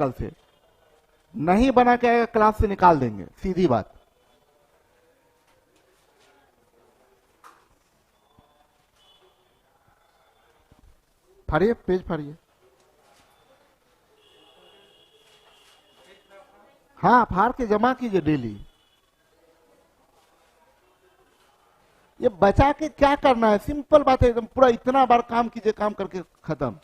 कल से, नहीं बना के आएगा क्लास से निकाल देंगे, सीधी बात। फाड़िए, पेज फाड़िए। हाँ, फाड़ के जमा कीजिए डेली। ये बचा के क्या करना है, सिंपल बात है एकदम, पूरा इतना बार काम कीजिए, काम करके खत्म।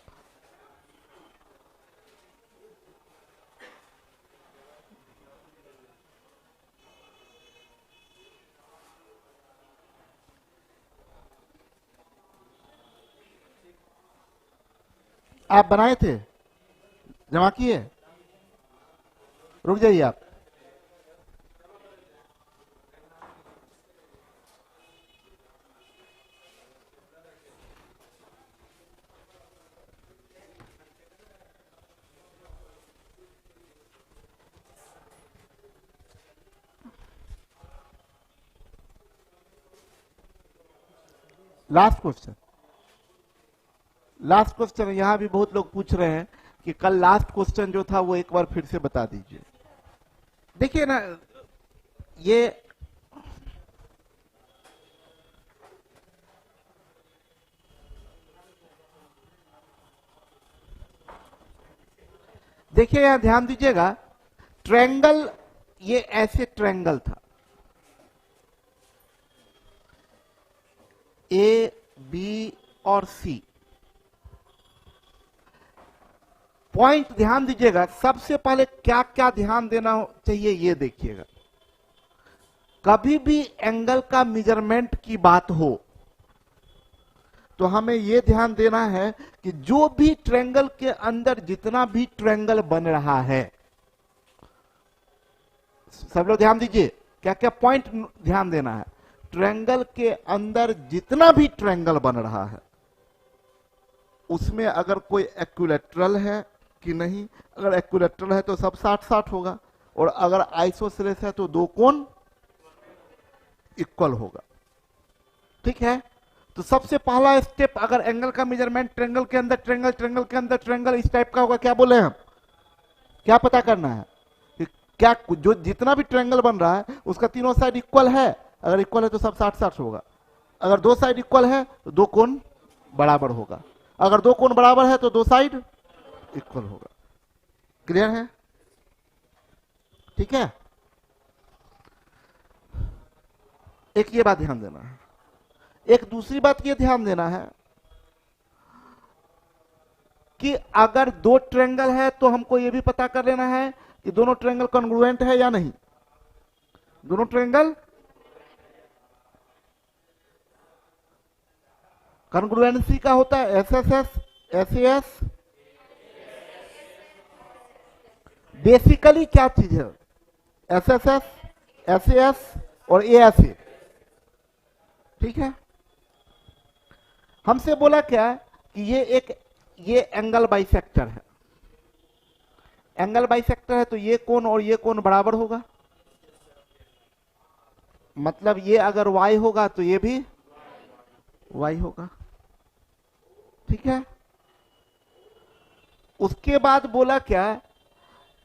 आप बनाए थे, जमा किए, रुक जाइए आप। लास्ट क्वेश्चन, लास्ट क्वेश्चन, यहां भी बहुत लोग पूछ रहे हैं कि कल लास्ट क्वेश्चन जो था वो एक बार फिर से बता दीजिए। देखिए ना, ये देखिए, यहां ध्यान दीजिएगा, ट्रायंगल, ये ऐसे ट्रायंगल था, ए बी और सी। पॉइंट ध्यान दीजिएगा, सबसे पहले क्या क्या ध्यान देना चाहिए ये देखिएगा। कभी भी एंगल का मेजरमेंट की बात हो तो हमें यह ध्यान देना है कि जो भी ट्रायंगल के अंदर जितना भी ट्रायंगल बन रहा है, सब लोग ध्यान दीजिए, क्या क्या पॉइंट ध्यान देना है। ट्रायंगल के अंदर जितना भी ट्रायंगल बन रहा है उसमें अगर कोई इक्विलैटरल है कि नहीं, अगर इक्विलैटरल है तो सब 60-60 होगा, और अगर आइसोसेलेस है तो दो कोण इक्वल होगा। ठीक है, तो सबसे पहला स्टेप, अगर एंगल का मेजरमेंट ट्रायंगल के अंदर ट्रायंगल, ट्रायंगल के अंदर ट्रायंगल इस टाइप का होगा, क्या बोले हम, क्या पता करना है कि क्या जो जितना भी ट्रायंगल बन रहा है उसका तीनों साइड इक्वल है। अगर इक्वल है तो सब 60-60 होगा। अगर दो साइड इक्वल है तो दो कोण बराबर होगा। अगर दो कोण बराबर है तो दो साइड इक्वल होगा। क्लियर है? ठीक है, एक ये बात ध्यान देना है। एक दूसरी बात ये ध्यान देना है कि अगर दो ट्रायंगल है तो हमको ये भी पता कर लेना है कि दोनों ट्रायंगल कॉन्ग्रुएंट है या नहीं। दोनों ट्रायंगल कॉन्ग्रुएंसी का होता है एसएसएस, एसएस। बेसिकली क्या चीज है, एसएसएस, एसएस और एएसए। ठीक है, हमसे बोला क्या कि ये एंगल बाइसेक्टर है। एंगल बाइसेक्टर है तो ये कोण और ये कोण बराबर होगा, मतलब ये अगर y होगा तो ये भी y होगा। ठीक है, उसके बाद बोला क्या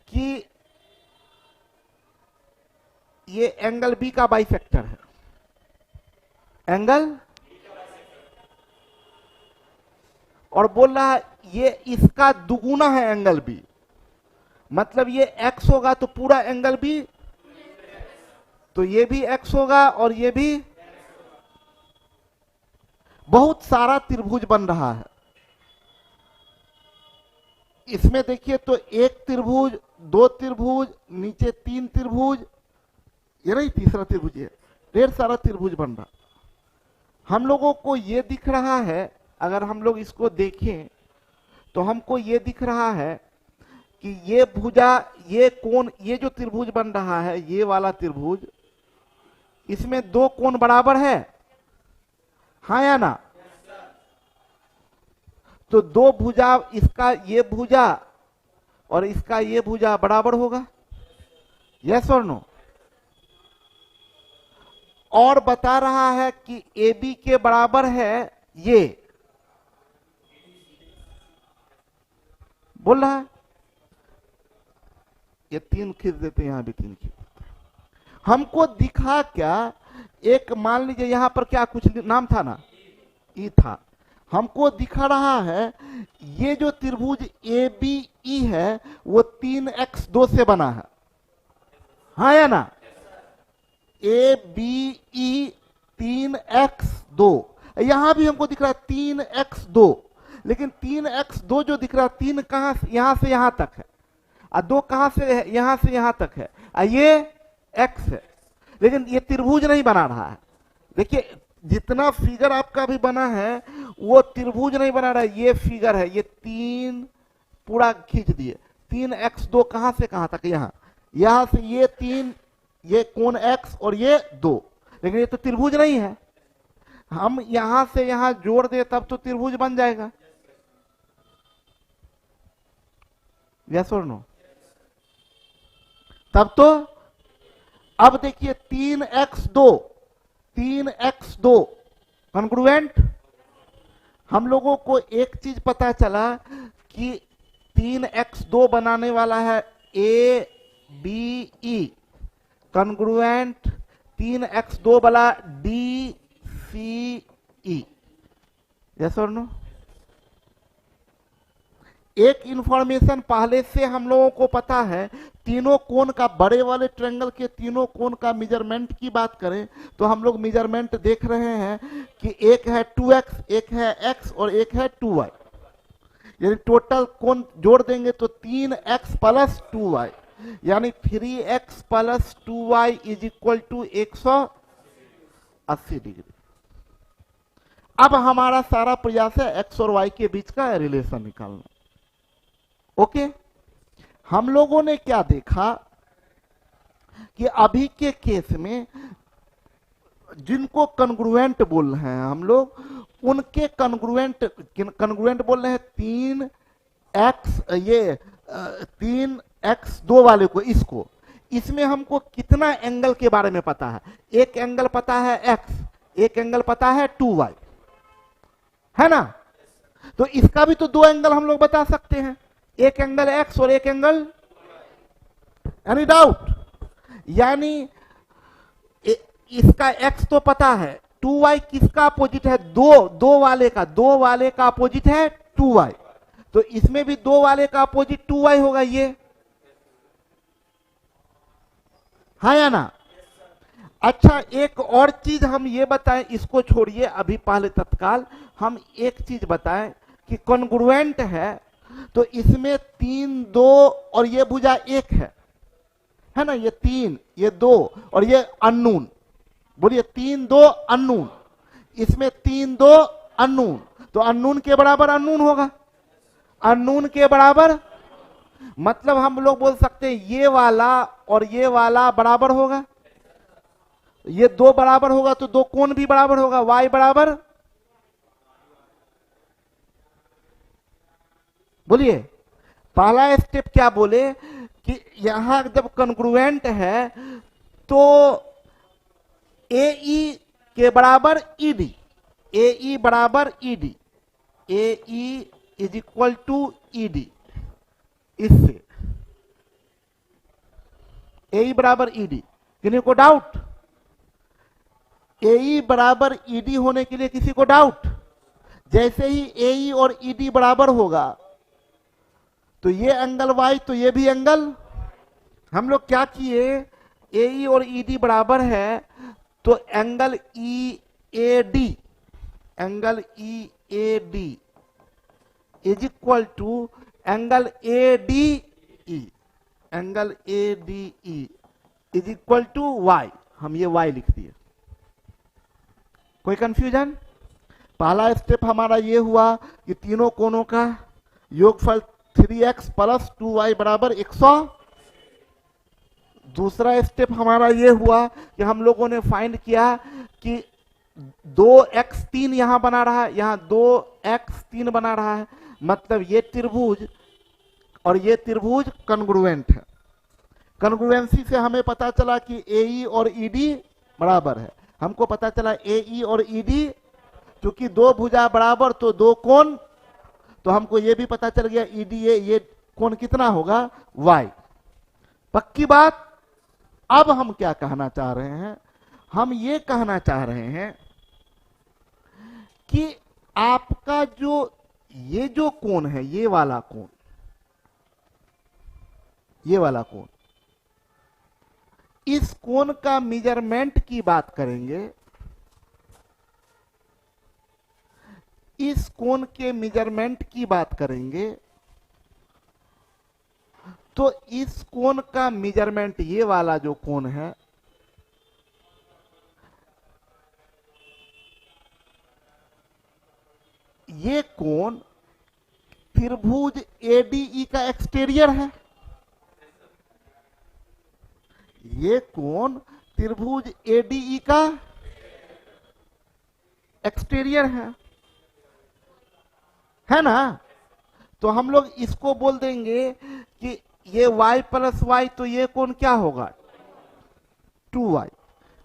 कि ये एंगल बी का बाइसेक्टर है, एंगल, और बोल रहा है ये इसका दुगुना है एंगल बी, मतलब ये x होगा तो पूरा एंगल बी, तो ये भी x होगा और ये भी। बहुत सारा त्रिभुज बन रहा है इसमें, देखिए तो एक त्रिभुज, दो त्रिभुज, नीचे तीन त्रिभुज, ये नहीं तीसरा त्रिभुज है, ढेर सारा त्रिभुज बन रहा। हम लोगों को ये दिख रहा है, अगर हम लोग इसको देखें तो हमको ये दिख रहा है कि ये भुजा, ये कोण, ये जो त्रिभुज बन रहा है, ये वाला त्रिभुज, इसमें दो कोण बराबर है, हाँ या ना? तो दो भुजा, इसका ये भुजा और इसका ये भुजा बराबर होगा, यस और नो? और बता रहा है कि ए बी के बराबर है ये, बोल रहा है ये 3 खींच देते, यहां भी 3 खींच देते। हमको दिखा क्या, एक मान लीजिए यहां पर क्या कुछ नाम था ना, ई था, हमको दिखा रहा है ये जो त्रिभुज ए बी ई है वो 3x2 से बना है, हाँ या ना, ए बी ई 3x2, यहां भी हमको दिख रहा है 3x2, लेकिन 3x2 जो दिख रहा है 3 कहां से, यहां से यहां तक है, और 2 कहां से है, यहां से यहां तक है, और ये x है, लेकिन ये त्रिभुज नहीं बना रहा है। देखिए जितना फिगर आपका भी बना है वो त्रिभुज नहीं बना रहा है, ये फिगर है, ये 3 पूरा खींच दिए, 3x2 कहां से कहां तक, यहां से ये 3, ये कोण x और ये 2, लेकिन ये तो त्रिभुज नहीं है। हम यहां से यहां जोड़ दे तब तो त्रिभुज बन जाएगा, यस और नो, तब तो। अब देखिए 3x2 कॉन्ग्रुएंट। हम लोगों को एक चीज पता चला कि 3x2 बनाने वाला है A B E, congruent 3x2 वाला डी सी ई, यस और नो। एक इंफॉर्मेशन पहले से हम लोगों को पता है, तीनों कोण का, बड़े वाले ट्रायंगल के तीनों कोण का मेजरमेंट की बात करें तो हम लोग मेजरमेंट देख रहे हैं कि एक है 2x, एक है x और एक है 2y, यानी टोटल कोण जोड़ देंगे तो 3x प्लस 2y, यानी 3x plus 2y is equal to 180 degree. अब हमारा सारा प्रयास है x और y के बीच का रिलेशन निकालना। ओके, हम लोगों ने क्या देखा कि अभी के केस में जिनको कॉन्ग्रुएंट बोल रहे हैं हम लोग, उनके कॉन्ग्रुएंट बोल रहे हैं 3x, ये 3x2 वाले को, इसको, इसमें हमको कितना एंगल के बारे में पता है, एक एंगल पता है x, एक एंगल पता है 2y, है ना, तो इसका भी तो 2 एंगल हम लोग बता सकते हैं, एक एंगल x और एक एंगल, एनी डाउट, यानी इसका x तो पता है, 2y किसका अपोजिट है, दो वाले का अपोजिट है 2y, तो इसमें भी 2 वाले का अपोजिट 2y होगा, ये, हाँ या ना। अच्छा, एक और चीज हम ये बताएं, इसको छोड़िए अभी, पहले तत्काल हम एक चीज बताएं कि कॉन्ग्रुएंट है तो इसमें 3 2 और ये भुजा 1 है ना, ये 3 ये 2 और ये अननोन, बोलिए 3 2 अननोन, इसमें 3 2 अननोन, तो अननोन के बराबर अननोन होगा, अननोन के बराबर, मतलब हम लोग बोल सकते हैं ये वाला और ये वाला बराबर होगा, ये 2 बराबर होगा तो 2 कोण भी बराबर होगा, y बराबर, बोलिए पहला स्टेप क्या बोले कि यहां जब कॉन्ग्रुएंट है तो AE के बराबर ED, AE बराबर ED, AE is equal to ED, इससे AE बराबर ED, किसी को डाउट, AE बराबर ED होने के लिए किसी को डाउट, जैसे ही AE और ED बराबर होगा तो ये एंगल y तो ये भी एंगल, हम लोग क्या किए, AE और ED बराबर है तो angle EAD, angle EAD is equal to angle ADE, angle ADE is equal to y, हम ये y लिख दिए। कोई कंफ्यूजन? पहला स्टेप हमारा ये हुआ कि तीनों कोणों का योगफल 3x प्लस 2y बराबर 100। दूसरा स्टेप हमारा ये हुआ कि हम लोगों ने फाइंड किया कि 2x3 यहां बना रहा है, यहां 2x3 बना रहा है, मतलब ये त्रिभुज और ये त्रिभुज कॉन्ग्रुएंट है। कॉन्ग्रुएंसी से हमें पता चला कि AE और ED बराबर है, हमको पता चला AE और ED, क्योंकि 2 भुजा बराबर तो 2 कोण, तो हमको ये भी पता चल गया EDA ये कोण कितना होगा y। पक्की बात। अब हम क्या कहना चाह रहे हैं, हम ये कहना चाह रहे हैं कि आपका जो ये जो कोण है, ये वाला कोण, ये वाला कोण, इस कोण का मेजरमेंट की बात करेंगे, इस कोण के मेजरमेंट की बात करेंगे, तो इस कोण का मेजरमेंट, ये वाला जो कोण है, ये कोण त्रिभुज एडीई का एक्सटीरियर है। ये कोण त्रिभुज एडीई का एक्सटीरियर है ना। तो हम लोग इसको बोल देंगे कि ये y प्लस वाई, तो ये कोण क्या होगा 2y।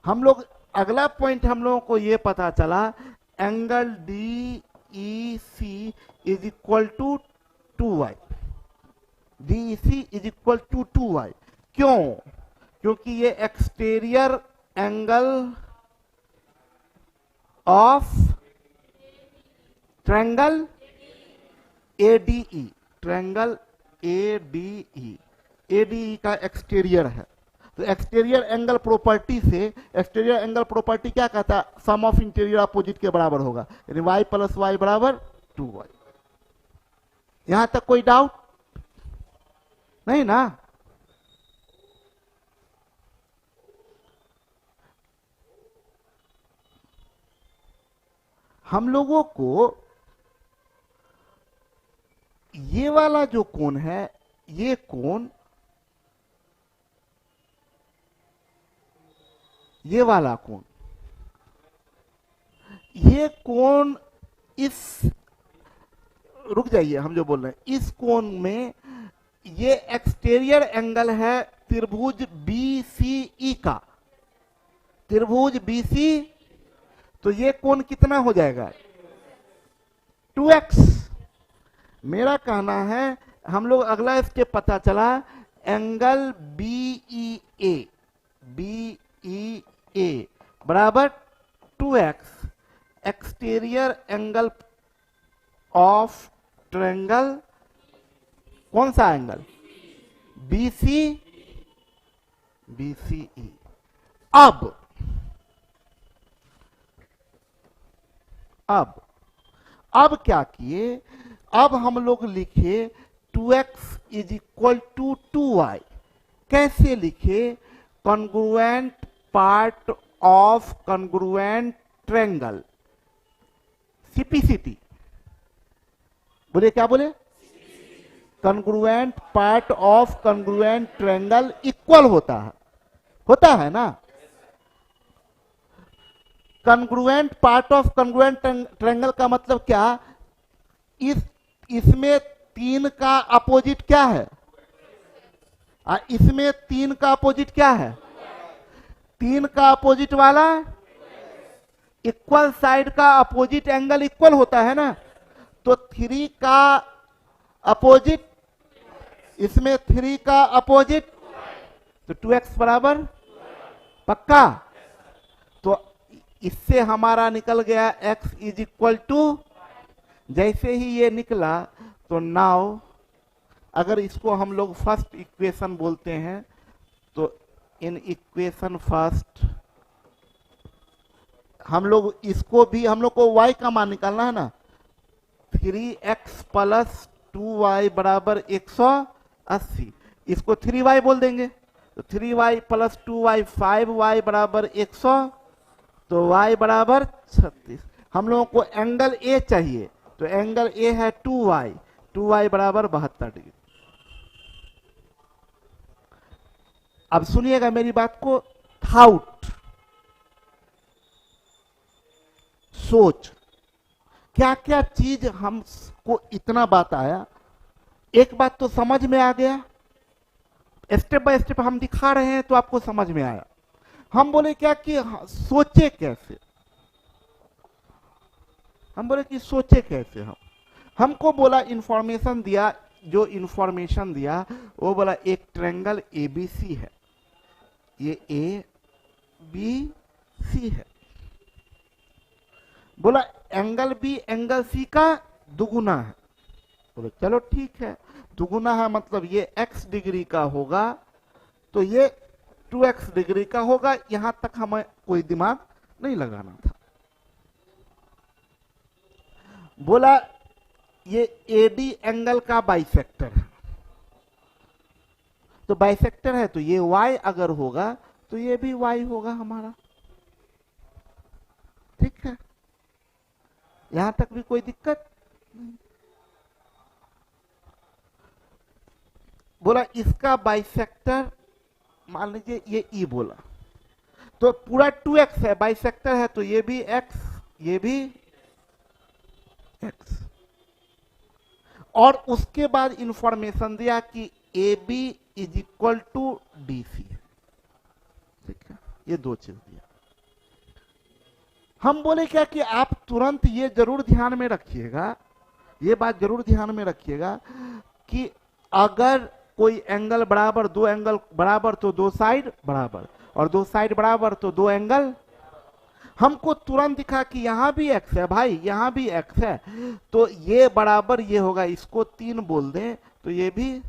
हम लोग अगला पॉइंट हम लोगों को ये पता चला, angle D E C is equal to 2y, D E C is equal to 2y। क्यों? क्योंकि ये exterior angle of triangle ADE, triangle ADE, ADE का एक्सटीरियर है। तो एक्सटीरियर एंगल प्रॉपर्टी से, एक्सटीरियर एंगल प्रॉपर्टी क्या कहता है, सम ऑफ इंटीरियर अपोजिट के बराबर होगा, यानी y प्लस वाई बराबर 2y। यहां तक कोई डाउट नहीं ना। हम लोगों को ये वाला जो कोण है, ये कोण, ये वाला कोण, ये कोण इस, रुक जाइए, हम जो बोल रहे हैं इस कोण में, ये एक्सटीरियर एंगल है त्रिभुज बीसीई का, त्रिभुज बीसी। तो ये कोण कितना हो जाएगा 2x। मेरा कहना है, हम लोग अगला स्टेप पता चला, एंगल बीईए, बीईए बराबर 2x, exterior angle of triangle, कौन सा एंगल, बीसी, बीसीई। अब क्या किए, अब हम लोग लिखे 2x is equal to 2y। कैसे लिखे, congruent part of congruent triangle, CPCT बोले, क्या बोले, congruent part of congruent triangle equal होता है ना। Congruent part of congruent triangle का मतलब क्या, इसमें 3 का अपोजिट क्या है, इसमें 3 का अपोजिट क्या है, 3 का अपोजिट वाला इक्वल साइड का अपोजिट एंगल इक्वल होता है ना। तो 3 का अपोजिट, इसमें 3 का अपोजिट, तो 2x बराबर पक्का। तो इससे हमारा निकल गया x इज इक्वल टू, जैसे ही ये निकला तो नाउ अगर इसको हम लोग फर्स्ट इक्वेशन बोलते हैं, तो इन इक्वेशन फर्स्ट हम लोग इसको भी, हम लोग को y का मान निकालना है ना, 3x प्लस 2y बराबर 180, इसको 3y बोल देंगे। तो 3y प्लस 2y 5y बराबर 100, तो y बराबर 36। हम लोगों को एंगल A चाहिए, तो एंगल A है 2y बराबर 72 डिग्री। अब सुनिएगा मेरी बात को, थाउट, सोच, क्या क्या चीज हमको इतना बात आया। एक बात तो समझ में आ गया, स्टेप बाय स्टेप हम दिखा रहे हैं तो आपको समझ में आया। हम बोले क्या कि सोचे कैसे, हम बोले कि सोचे कैसे। हमको बोला, इंफॉर्मेशन दिया जो इंफॉर्मेशन दिया वो बोला एक ट्रायंगल एबीसी है, ये ए बी सी है, बोला एंगल बी एंगल सी का दुगुना है। बोले चलो ठीक है, दुगुना है मतलब ये x डिग्री का होगा तो ये 2x डिग्री का होगा। यहां तक हमें कोई दिमाग नहीं लगाना था। बोला ये एडी एंगल का बाइसेक्टर है, तो बाइसेक्टर है तो ये y अगर होगा तो ये भी y होगा हमारा। ठीक है, यहां तक भी कोई दिक्कत नहीं। बोला इसका बाइसेक्टर मान लीजिए ये ई बोला, तो पूरा 2x है, बाइसेक्टर है तो ये भी x ये भी x। और उसके बाद इंफॉर्मेशन दिया कि A B is equal to D C. ठीक है, ये दो चीज दिया। हम बोले क्या कि आप तुरंत ये जरूर ध्यान में रखिएगा, ये बात जरूर ध्यान में रखिएगा कि अगर कोई एंगल बराबर, दो एंगल बराबर तो दो साइड बराबर, और दो साइड बराबर तो दो एंगल। हमको तुरंत दिखा कि यहां भी x है भाई, यहां भी x है, तो ये बराबर ये होगा, इसको 3 बोल दें तो ये भी।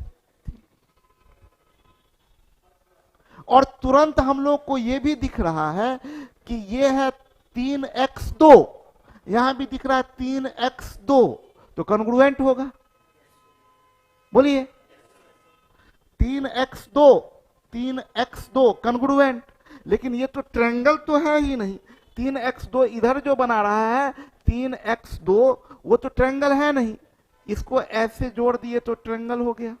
और तुरंत हम लोग को ये भी दिख रहा है कि ये है 3x2, यहां भी दिख रहा है 3x2, तो कॉन्ग्रुएंट होगा। बोलिए 3x2 कॉन्ग्रुएंट। लेकिन ये तो ट्रायंगल तो है ही नहीं, 3x2 इधर जो बना रहा है 3x2 वो तो ट्रायंगल है नहीं, इसको ऐसे जोड़ दिए तो ट्रायंगल हो गया।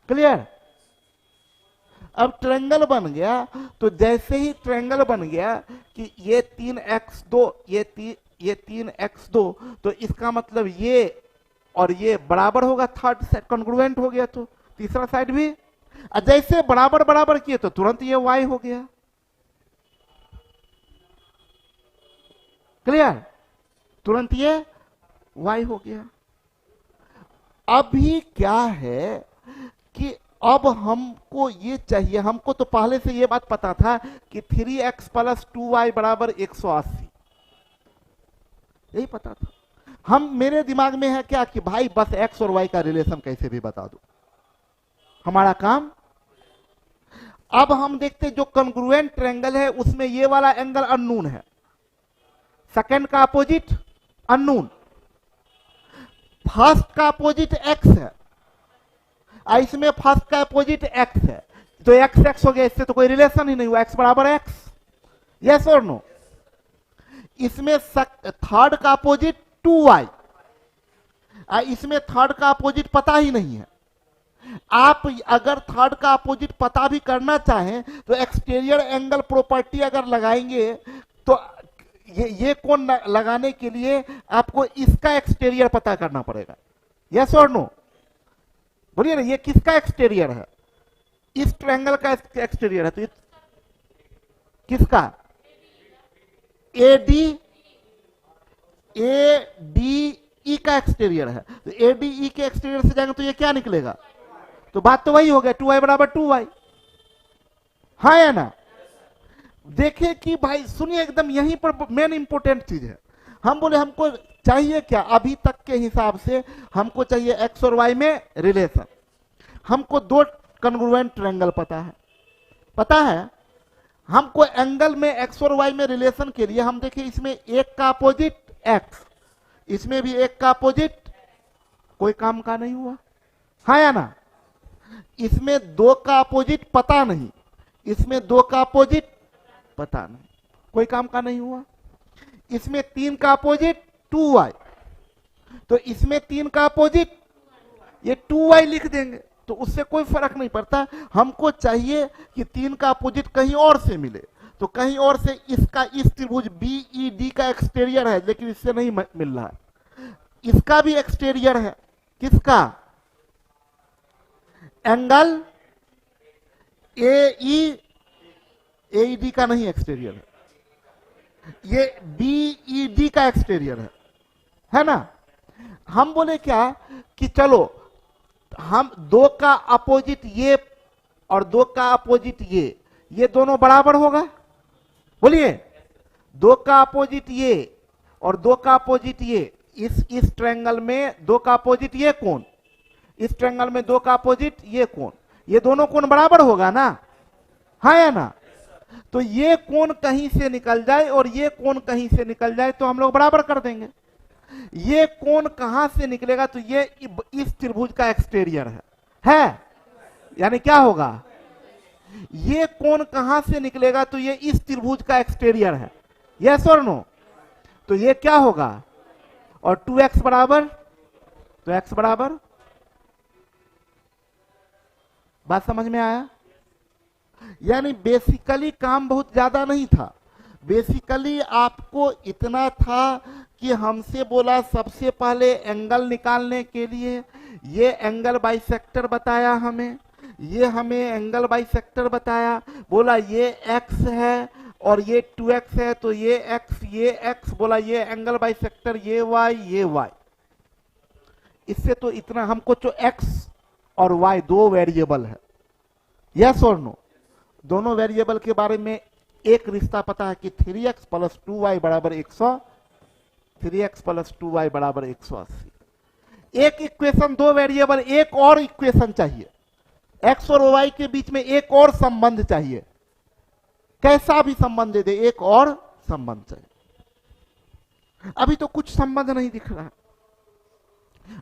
क्लियर? अब ट्रायंगल बन गया तो जैसे ही ट्रायंगल बन गया कि ये 3x2 ये 3x2, तो इसका मतलब ये और ये बराबर होगा, थर्ड साइड कॉन्ग्रुएंट हो गया, तो तीसरा साइड भी। जैसे बराबर बराबर किए तो तुरंत ये y हो गया। क्लियर? तुरंत ये y हो गया। अभी क्या है कि अब हमको ये चाहिए, हमको तो पहले से ये बात पता था कि 3x + 2y = 180, यही पता था। हम मेरे दिमाग में है क्या कि भाई बस x और y का रिलेशन कैसे भी बता दो, हमारा काम। अब हम देखते जो कॉन्ग्रुएंट ट्रायंगल है उसमें ये वाला एंगल अननोन है, सेकंड का अपोजिट अननोन, फर्स्ट का अपोजिट x है, इसमें फर्स्ट का अपोजिट x है, तो x x हो गया, इससे तो कोई रिलेशन ही नहीं हुआ, x = x। यस और नो? इसमें थर्ड का अपोजिट 2y, इसमें थर्ड का अपोजिट पता ही नहीं है। आप अगर थर्ड का अपोजिट पता भी करना चाहें तो एक्सटीरियर एंगल प्रॉपर्टी अगर लगाएंगे तो ये कोण लगाने के लिए आपको इसका एक्सटीरियर पता करना पड़ेगा। यस और नो? बोलिए ना, ये किसका एक्सटीरियर है? इस ट्रायंगल का एक्सटीरियर है, तो किसका? ADE का एक्सटीरियर है, तो ADE के एक्सटीरियर से जाएंगे तो ये क्या निकलेगा? तो बात तो वही हो गया, 2y = 2y। हाँ या ना? देखिए कि भाई सुनिए, एकदम यहीं पर मेन इंपोर्टेंट चीज है। हम बोले हमको चाहिए क्या, अभी तक के हिसाब से हमको चाहिए x और y में रिलेशन। हमको दो कॉन्ग्रुएंट ट्रायंगल पता है। हमको एंगल में x और y में रिलेशन के लिए हम देखिए, इसमें एक का अपोजिट x, इसमें भी एक का अपोजिट, कोई काम का नहीं हुआ। हाँ या ना? इसमें दो का अपोजिट पता नहीं, इसमें दो का अपोजिट पता नहीं, कोई काम का नहीं हुआ। इसमें 3 का अपोजिट 2y, तो इसमें 3 का अपोजिट ये 2y लिख देंगे, तो उससे कोई फर्क नहीं पड़ता। हमको चाहिए कि 3 का अपोजिट कहीं और से मिले, तो कहीं और से इसका, इस त्रिभुज BED का एक्सटीरियर है, लेकिन इससे नहीं मिल रहा है। इसका भी एक्सटीरियर है, किसका? एंगल AED का नहीं एक्सटीरियर है, ये BED का एक्सटीरियर है ना? हम बोले क्या कि चलो हम दो का अपोजिट ये और दो का अपोजिट ये दोनों बराबर होगा। बोलिए, दो का अपोजिट ये और दो का अपोजिट ये, इस ट्रायंगल में दो का अपोजिट ये कोण, इस ट्रायंगल में दो का अपोजिट ये कोण, ये दोनों कोण बराबर होगा ना, हाँ या ना। तो ये कोण कहीं से निकल जाए और ये कोण कहीं से निकल जाए तो हम लोग बराबर कर देंगे। ये कोण कहां से निकलेगा, तो ये इस त्रिभुज का एक्सटीरियर है? यानी क्या होगा, ये कोण कहां से निकलेगा, तो ये इस त्रिभुज का एक्सटीरियर है, यस और नो। तो ये क्या होगा, और 2x बराबर, तो x बराबर, बात समझ में आया। यानी बेसिकली काम बहुत ज्यादा नहीं था, बेसिकली आपको इतना था कि हमसे बोला सबसे पहले एंगल निकालने के लिए ये एंगल बाइसेक्टर बताया हमें, ये हमें एंगल बाइसेक्टर बताया, बोला ये x है और ये 2x है, तो ये x बोला ये एंगल बाइसेक्टर, ये y। इससे तो इतना हमको जो x और y दो वेरिएबल है, यस और नो। दोनों वेरिएबल के बारे में एक रिश्ता पता है कि 3x प्लस 2y बराबर 100, 3x प्लस 2y बराबर 180। एक इक्वेशन, दो वेरिएबल, एक और इक्वेशन चाहिए, x और y के बीच में एक और संबंध चाहिए, कैसा भी संबंध दे दे, एक और संबंध चाहिए। अभी तो कुछ संबंध नहीं दिख रहा है,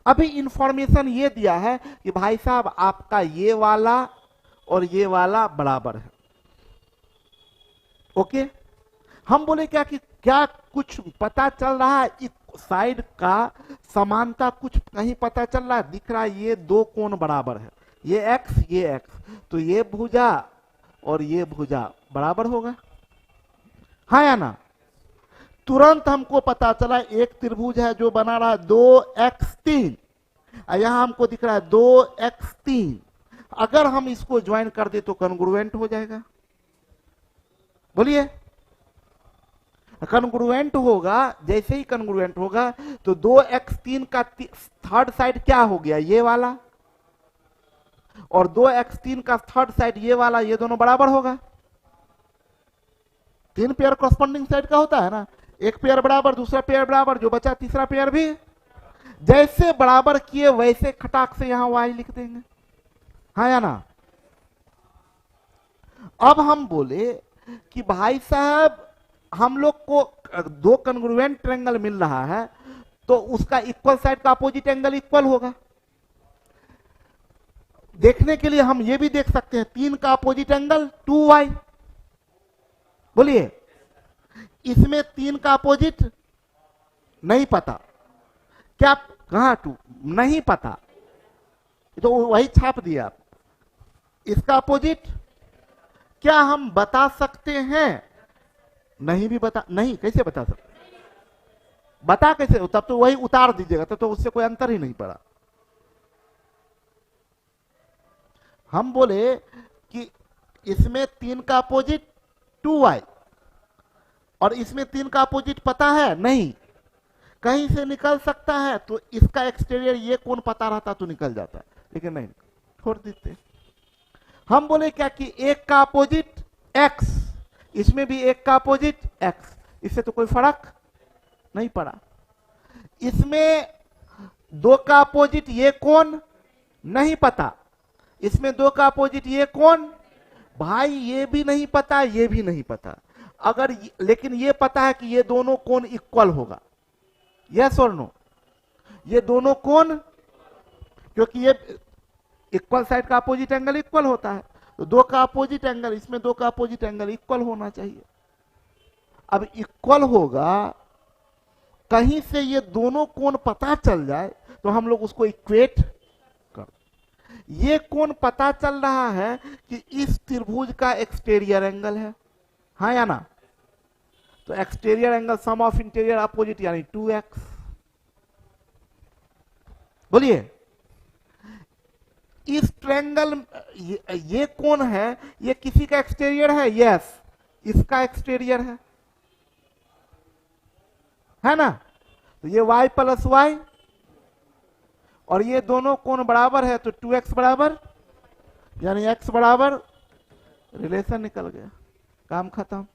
अभी इंफॉर्मेशन ये दिया है कि भाई साहब आपका ये वाला और ये वाला बराबर है, ओके। हम बोले क्या कि क्या कुछ पता चल रहा है, इस साइड का समानता कुछ कहीं पता चल रहा है, दिख रहा है ये दो कोण बराबर है, ये x, तो ये भुजा और ये भुजा बराबर होगा, हाँ या ना। तुरंत हमको पता चला एक त्रिभुज है जो बना रहा है 2x3, यहां हमको दिख रहा है 2x3, अगर हम इसको ज्वाइन कर दे तो कॉन्ग्रुएंट हो जाएगा। बोलिए, कॉन्ग्रुएंट होगा, जैसे ही कॉन्ग्रुएंट होगा तो 2x3 का थर्ड साइड क्या हो गया, ये वाला, और 2x3 का थर्ड साइड ये वाला, ये दोनों बराबर होगा। तीन पेयर कॉरस्पॉन्डिंग साइड का होता है ना, एक पेयर बराबर, दूसरा पेयर बराबर, जो बचा तीसरा पेयर भी। जैसे बराबर किए वैसे खटाक से यहां y लिख देंगे, हाँ या ना। अब हम बोले कि भाई साहब हम लोग को दो कॉन्ग्रुएंट ट्रायंगल मिल रहा है तो उसका इक्वल साइड का अपोजिट एंगल इक्वल होगा। देखने के लिए हम ये भी देख सकते हैं, 3 का अपोजिट एंगल 2y। बोलिए, इसमें 3 का अपोजिट नहीं पता, क्या कहां 2 नहीं पता, तो वही छाप दिया। इसका अपोजिट क्या हम बता सकते हैं, नहीं भी बता, नहीं कैसे बता सकते, बता कैसे, तब तो वही उतार दीजिएगा, तो उससे कोई अंतर ही नहीं पड़ा। हम बोले कि इसमें 3 का अपोजिट 2y और इसमें 3 का अपोजिट पता है नहीं, कहीं से निकल सकता है, तो इसका एक्सटीरियर ये कोण पता रहता तो निकल जाता, लेकिन नहीं, छोड़ देते। हम बोले क्या कि एक का अपोजिट x, इसमें भी एक का अपोजिट x, इससे तो कोई फर्क नहीं पड़ा। इसमें दो का अपोजिट ये कोण नहीं पता, इसमें दो का अपोजिट ये कोण, भाई ये भी नहीं पता, ये भी नहीं पता, अगर लेकिन ये पता है कि ये दोनों कोण इक्वल होगा, यस और नो। ये दोनों कोण, क्योंकि ये इक्वल साइड का अपोजिट एंगल इक्वल होता है, तो दो का अपोजिट एंगल, इसमें दो का अपोजिट एंगल इक्वल होना चाहिए। अब इक्वल होगा, कहीं से ये दोनों कोण पता चल जाए तो हम लोग उसको इक्वेट कर, ये कोण पता चल रहा है कि इस त्रिभुज का एक्सटीरियर एंगल है, हाँ या ना। तो exterior angle sum of interior opposite यानी 2x। बोलिए, इस ट्रायंगल ये कोण है, ये किसी का एक्सटीरियर है, यस, इसका एक्सटीरियर है ना। तो ये y प्लस y और ये दोनों कोण बराबर है तो 2x बराबर, यानी x बराबर, रिलेशन निकल गया, काम खत्म।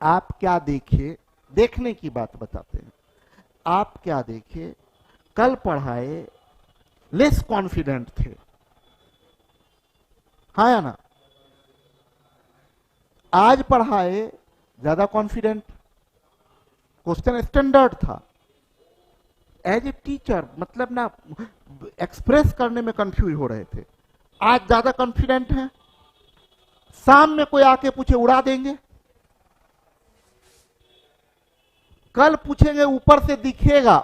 आप क्या देखे, देखने की बात बताते हैं। आप क्या देखे, कल पढ़ाए लेस कॉन्फिडेंट थे, हाँ या ना? आज पढ़ाए ज्यादा कॉन्फिडेंट, क्वेश्चन स्टैंडर्ड था। एज ए टीचर मतलब ना एक्सप्रेस करने में कंफ्यूज हो रहे थे, आज ज्यादा कॉन्फिडेंट है। शाम में कोई आके पूछे उड़ा देंगे, कल पूछेंगे ऊपर से दिखेगा,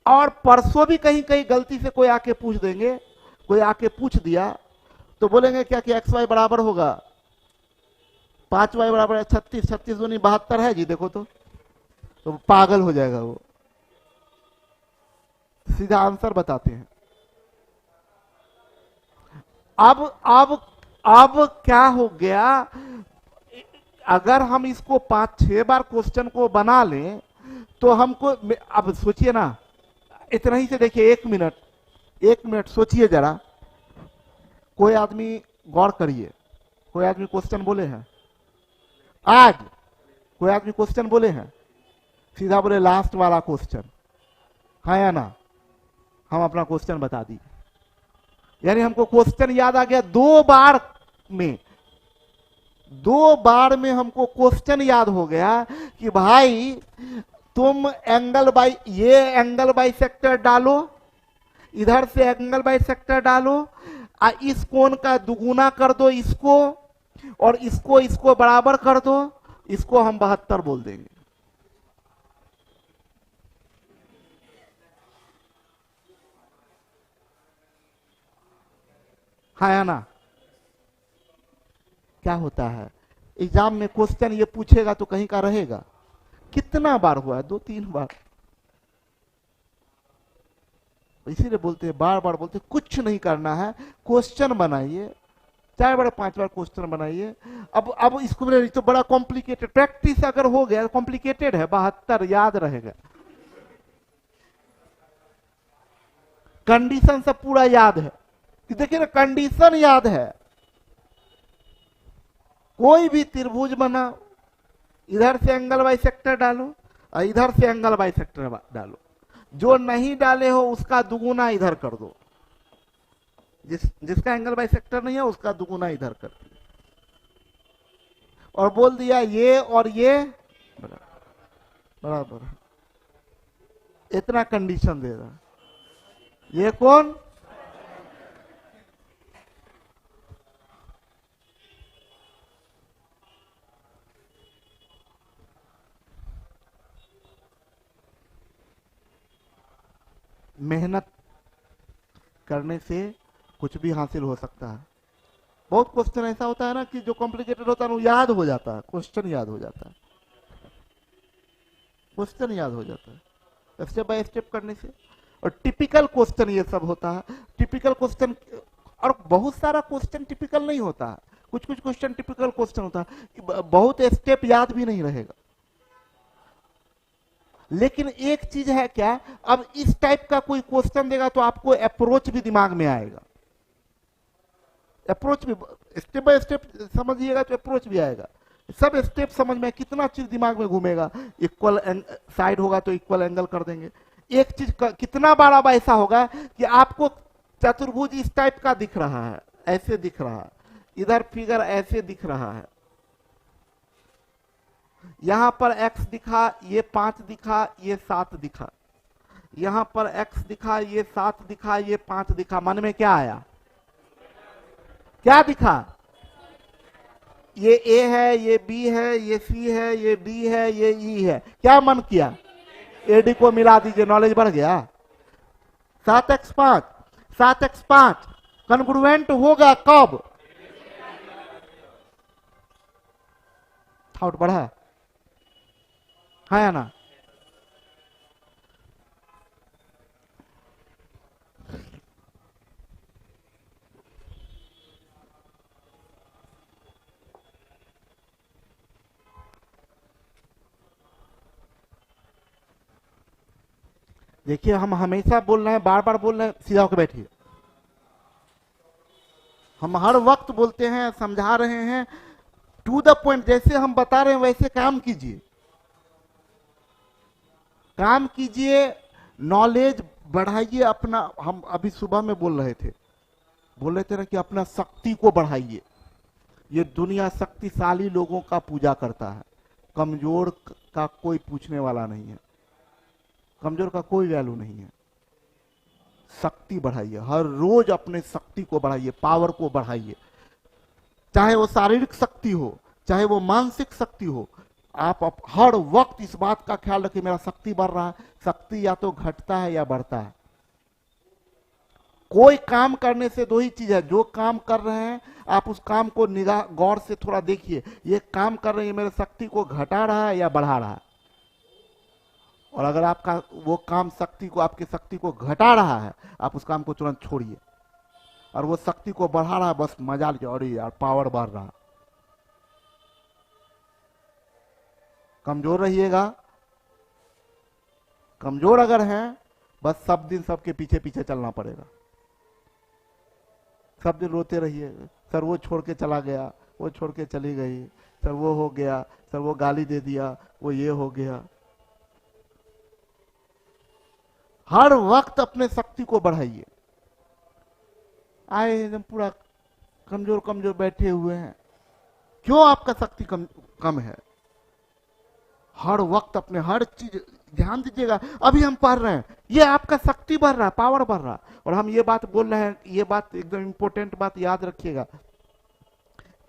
और परसों भी कहीं कहीं गलती से कोई आके पूछ देंगे, कोई आके पूछ दिया तो बोलेंगे क्या कि एक्स वाई बराबर होगा 5y बराबर है 36, 36 दूनी 72 है जी, देखो तो पागल हो जाएगा वो। सीधा आंसर बताते हैं। अब क्या हो गया, अगर हम इसको 5-6 बार क्वेश्चन को बना लें तो हमको, अब सोचिए ना, इतना ही से देखिए, 1 मिनट सोचिए जरा। कोई आदमी, गौर करिए, कोई आदमी क्वेश्चन बोले हैं आज, कोई आदमी क्वेश्चन बोले हैं, सीधा बोले लास्ट वाला क्वेश्चन, हाँ या ना? हम अपना क्वेश्चन बता दिए, यानी हमको क्वेश्चन याद आ गया। 2 बार में हमको क्वेश्चन याद हो गया कि भाई तुम एंगल बाई, ये एंगल बाई सेक्टर डालो, इधर से एंगल बाई सेक्टर डालो, इस कोण का दुगुना कर दो इसको, और इसको बराबर कर दो, इसको हम 72 बोल देंगे। हाँ या ना? क्या होता है, एग्जाम में क्वेश्चन ये पूछेगा तो कहीं का रहेगा। कितना बार हुआ है? 2-3 बार। इसीलिए बोलते हैं, बार बार बोलते हैं, कुछ नहीं करना है, क्वेश्चन बनाइए, 4 बार 5 बार क्वेश्चन बनाइए। अब इसको तो बड़ा कॉम्प्लिकेटेड, प्रैक्टिस अगर हो गया, कॉम्प्लिकेटेड है, 72 याद रहेगा, कंडीशन सब पूरा याद है। देखिए ना, कंडीशन याद है। कोई भी त्रिभुज बना, इधर से एंगल बाई सेक्टर डालो और इधर से एंगल बाई सेक्टर डालो, जो नहीं डाले हो उसका दुगुना इधर कर दो, जिसका एंगल बाई सेक्टर नहीं है उसका दुगुना इधर कर दिया, और बोल दिया ये और ये बराबर। इतना कंडीशन दे रहा, ये कौन? मेहनत करने से कुछ भी हासिल हो सकता है। बहुत क्वेश्चन ऐसा होता है ना कि जो कॉम्प्लिकेटेड होता है वो याद हो जाता है, क्वेश्चन याद हो जाता है, क्वेश्चन याद हो जाता है स्टेप बाय स्टेप करने से। और टिपिकल क्वेश्चन ये सब होता है, टिपिकल क्वेश्चन। और बहुत सारा क्वेश्चन टिपिकल नहीं होता है, कुछ कुछ क्वेश्चन टिपिकल क्वेश्चन होता है, बहुत स्टेप याद भी नहीं रहेगा। लेकिन एक चीज है क्या, अब इस टाइप का कोई क्वेश्चन देगा तो आपको अप्रोच भी दिमाग में आएगा, अप्रोच भी स्टेप बाय स्टेप समझिएगा तो अप्रोच भी आएगा। सब स्टेप समझ में, कितना चीज दिमाग में घूमेगा। इक्वल साइड होगा तो इक्वल एंगल कर देंगे। एक चीज कितना बार अब ऐसा होगा कि आपको चतुर्भुज इस टाइप का दिख रहा है, ऐसे दिख रहा है, इधर फिगर ऐसे दिख रहा है, यहां पर x दिखा, ये 5 दिखा, ये 7 दिखा, यहां पर x दिखा, ये 7 दिखा, ये 5 दिखा। मन में क्या आया? क्या दिखा? ये a है, ये b है, ये c है, ये d है, ये e है। क्या मन किया? AD को मिला दीजिए, नॉलेज बढ़ गया। 7x5, 7x5 कन्ग्रुएंट होगा कब? थाउट बढ़ा, हाँ या ना? देखिए हम हमेशा बोल रहे हैं, बार बार बोल रहे हैं, सीधा होकर बैठिए। हम हर वक्त बोलते हैं, समझा रहे हैं, टू द पॉइंट, जैसे हम बता रहे हैं वैसे काम कीजिए, काम कीजिए, नॉलेज बढ़ाइए अपना। हम अभी सुबह में बोल रहे थे ना कि अपना शक्ति को बढ़ाइए। ये दुनिया शक्तिशाली लोगों का पूजा करता है, कमजोर का कोई पूछने वाला नहीं है, कमजोर का कोई वैल्यू नहीं है। शक्ति बढ़ाइए, हर रोज अपने शक्ति को बढ़ाइए, पावर को बढ़ाइए, चाहे वो शारीरिक शक्ति हो, चाहे वो मानसिक शक्ति हो। आप हर वक्त इस बात का ख्याल रखिए, मेरा शक्ति बढ़ रहा है। शक्ति या तो घटता है या बढ़ता है। कोई काम करने से दो ही चीज है, जो काम कर रहे हैं आप उस काम को निगाह गौर से थोड़ा देखिए, ये काम कर रहे हैं मेरे शक्ति को घटा रहा है या बढ़ा रहा है। और अगर आपका वो काम शक्ति को, आपकी शक्ति को घटा रहा है, आप उस काम को तुरंत छोड़िए। और वो शक्ति को बढ़ा रहा है, बस मजा लीजिए, और यार पावर बढ़ रहा है। कमजोर रहिएगा, कमजोर अगर हैं, बस सब दिन सबके पीछे पीछे चलना पड़ेगा। सब दिन रोते रहिए, सर वो छोड़ के चला गया, वो छोड़ के चली गई, सर वो हो गया, सर वो गाली दे दिया, वो ये हो गया। हर वक्त अपने शक्ति को बढ़ाइए। आए एकदम पूरा कमजोर कमजोर बैठे हुए हैं, क्यों आपका शक्ति कम है? हर वक्त अपने हर चीज ध्यान दीजिएगा। अभी हम पढ़ रहे हैं, ये आपका शक्ति बढ़ रहा है, पावर बढ़ रहा है। और हम ये बात बोल रहे हैं, ये बात एकदम इंपॉर्टेंट बात याद रखिएगा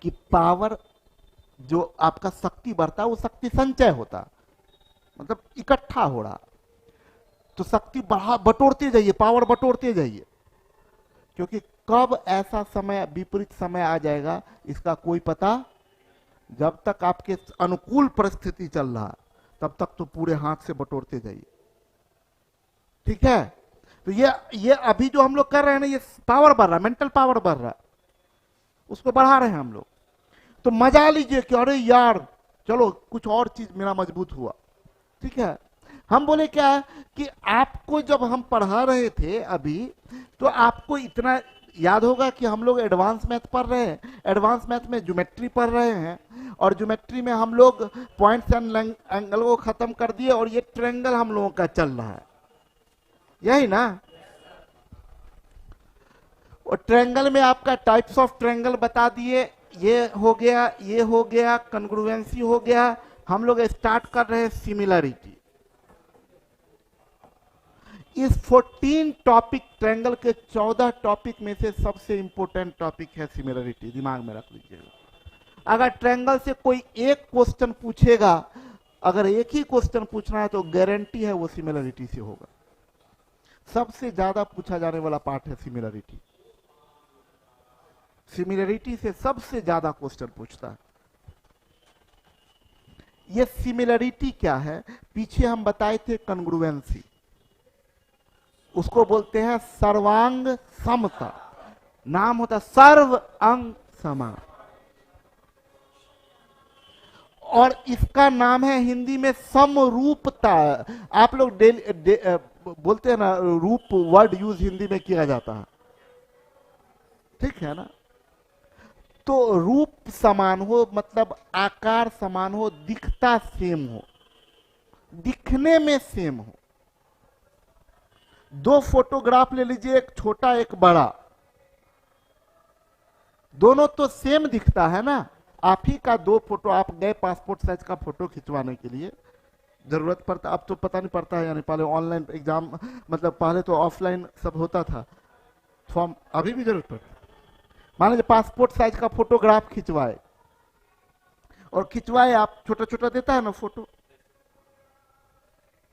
कि पावर, जो आपका शक्ति बढ़ता है वो शक्ति संचय होता, मतलब इकट्ठा हो रहा। तो शक्ति बढ़ा, बटोरते जाइए, पावर बटोरते जाइए, क्योंकि कब ऐसा समय, विपरीत समय आ जाएगा इसका कोई पता। जब तक आपके अनुकूल परिस्थिति चल रहा तब तक तो पूरे हाथ से बटोरते जाइए, ठीक है? तो ये अभी जो हम लोग कर रहे हैं ना, ये पावर बढ़ रहा है, मेंटल पावर बढ़ रहा है, उसको बढ़ा रहे हैं हम लोग। तो मजा लीजिए कि अरे यार चलो कुछ और चीज मेरा मजबूत हुआ, ठीक है? हम बोले क्या कि आपको जब हम पढ़ा रहे थे अभी, तो आपको इतना याद होगा कि हम लोग एडवांस मैथ पढ़ रहे हैं, एडवांस मैथ में ज्योमेट्री पढ़ रहे हैं, और ज्योमेट्री में हम लोग पॉइंट्स एंड एंगल को खत्म कर दिए, और ये ट्रायंगल हम लोगों का चल रहा है, यही ना? और ट्रायंगल में आपका टाइप्स ऑफ ट्रायंगल बता दिए, ये हो गया, ये हो गया, कन्ग्रुएंसी हो गया। हम लोग स्टार्ट कर रहे हैं सिमिलरिटी। इस 14 टॉपिक, ट्रायंगल के 14 टॉपिक में से सबसे इंपॉर्टेंट टॉपिक है सिमिलरिटी, दिमाग में रख लीजिएगा। अगर ट्रायंगल से कोई एक क्वेश्चन पूछेगा, अगर एक ही क्वेश्चन पूछना है तो गारंटी है वो सिमिलरिटी से होगा। सबसे ज्यादा पूछा जाने वाला पार्ट है सिमिलरिटी। सिमिलरिटी से सबसे ज्यादा क्वेश्चन पूछता है। ये सिमिलरिटी क्या है? पीछे हम बताए थे कन्ग्रुएंसी, उसको बोलते हैं सर्वांग समता, नाम होता सर्व अंग समान, और इसका नाम है हिंदी में समरूपता। आप लोग बोलते हैं ना, रूप वर्ड यूज हिंदी में किया जाता है, ठीक है ना? तो रूप समान हो मतलब आकार समान हो, दिखता सेम हो, दिखने में सेम हो। दो फोटोग्राफ ले लीजिए, एक छोटा एक बड़ा, दोनों तो सेम दिखता है ना। आप ही का दो फोटो, आप गए पासपोर्ट साइज का फोटो खिंचवाने के लिए, जरूरत पड़ता, अब तो पता नहीं पड़ता है यानी, पहले ऑनलाइन एग्जाम, मतलब पहले तो ऑफलाइन सब होता था फॉर्म, अभी भी जरूरत पड़ता। मान लीजिए पासपोर्ट साइज का फोटोग्राफ खिंचवाए, और खिंचवाए आप, छोटा छोटा देता है ना फोटो,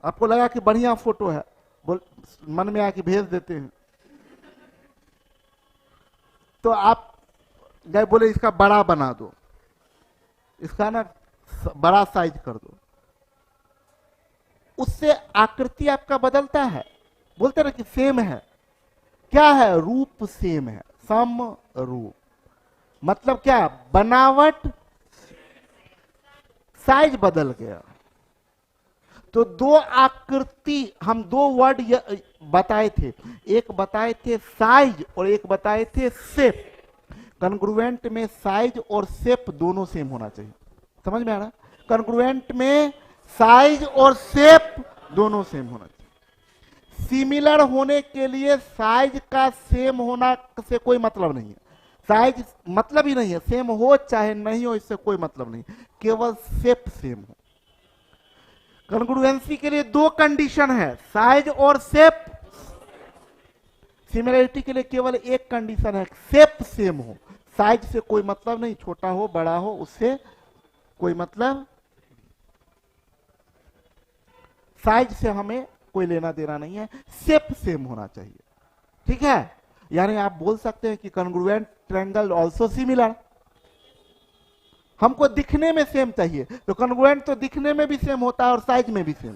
आपको लगा कि बढ़िया फोटो है, मन में आके भेज देते हैं, तो आप गए बोले इसका बड़ा बना दो, इसका ना बड़ा साइज कर दो, उससे आकृति आपका बदलता है। बोलते ना कि सेम है, क्या है? रूप सेम है, सम रूप मतलब क्या? बनावट, साइज बदल गया। तो दो आकृति, हम दो वर्ड बताए थे, एक बताए थे साइज और एक बताए थे शेप। कॉन्ग्रुएंट में साइज और शेप दोनों सेम होना चाहिए। समझ में आ रहा? कॉन्ग्रुएंट में साइज और शेप दोनों सेम होना चाहिए। सिमिलर होने के लिए साइज का सेम होना से कोई मतलब नहीं है। साइज मतलब ही नहीं है, सेम हो चाहे नहीं हो इससे कोई मतलब नहीं, केवल शेप सेम हो। कॉन्ग्रुएंसी के लिए दो कंडीशन है, साइज और शेप। सिमिलरिटी के लिए केवल एक कंडीशन है, शेप सेम हो। साइज से कोई मतलब नहीं, छोटा हो बड़ा हो उससे कोई मतलब, साइज से हमें कोई लेना देना नहीं है, शेप सेम होना चाहिए। ठीक है, यानी आप बोल सकते हैं कि कॉन्ग्रुएंट ट्रायंगल आल्सो सिमिलर। हमको दिखने में सेम चाहिए, तो कॉन्ग्रुएंट तो दिखने में भी सेम होता है और साइज में भी सेम।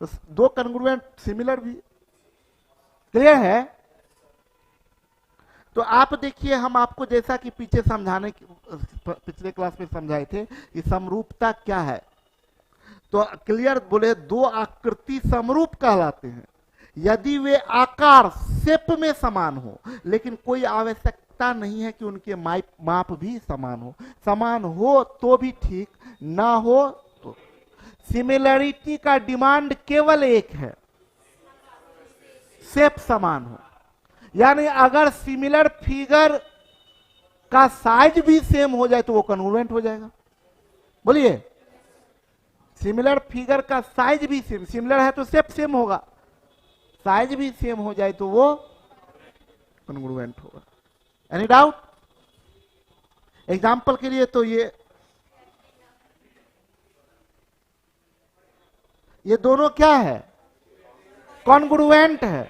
तो दो कॉन्ग्रुएंट सिमिलर भी। क्लियर है? तो आप देखिए, हम आपको जैसा कि पीछे समझाने की पिछले क्लास में समझाए थे कि समरूपता क्या है, तो क्लियर बोले दो आकृति समरूप कहलाते हैं यदि वे आकार शेप में समान हो, लेकिन कोई आवश्यकता नहीं है कि उनके माप भी समान हो। समान हो तो भी ठीक, ना हो तो। सिमिलरिटी का डिमांड केवल एक है, शेप समान हो। यानी अगर सिमिलर फिगर का साइज भी सेम हो जाए तो वो कॉन्ग्रुएंट हो जाएगा। बोलिए, सिमिलर फिगर का साइज भी सेम, सिमिलर है तो शेप सेम होगा, साइज भी सेम हो जाए तो वो कॉन्ग्रुएंट होगा। Any doubt? एग्जाम्पल के लिए तो ये दोनों क्या है? कॉन्ग्रुएंट है,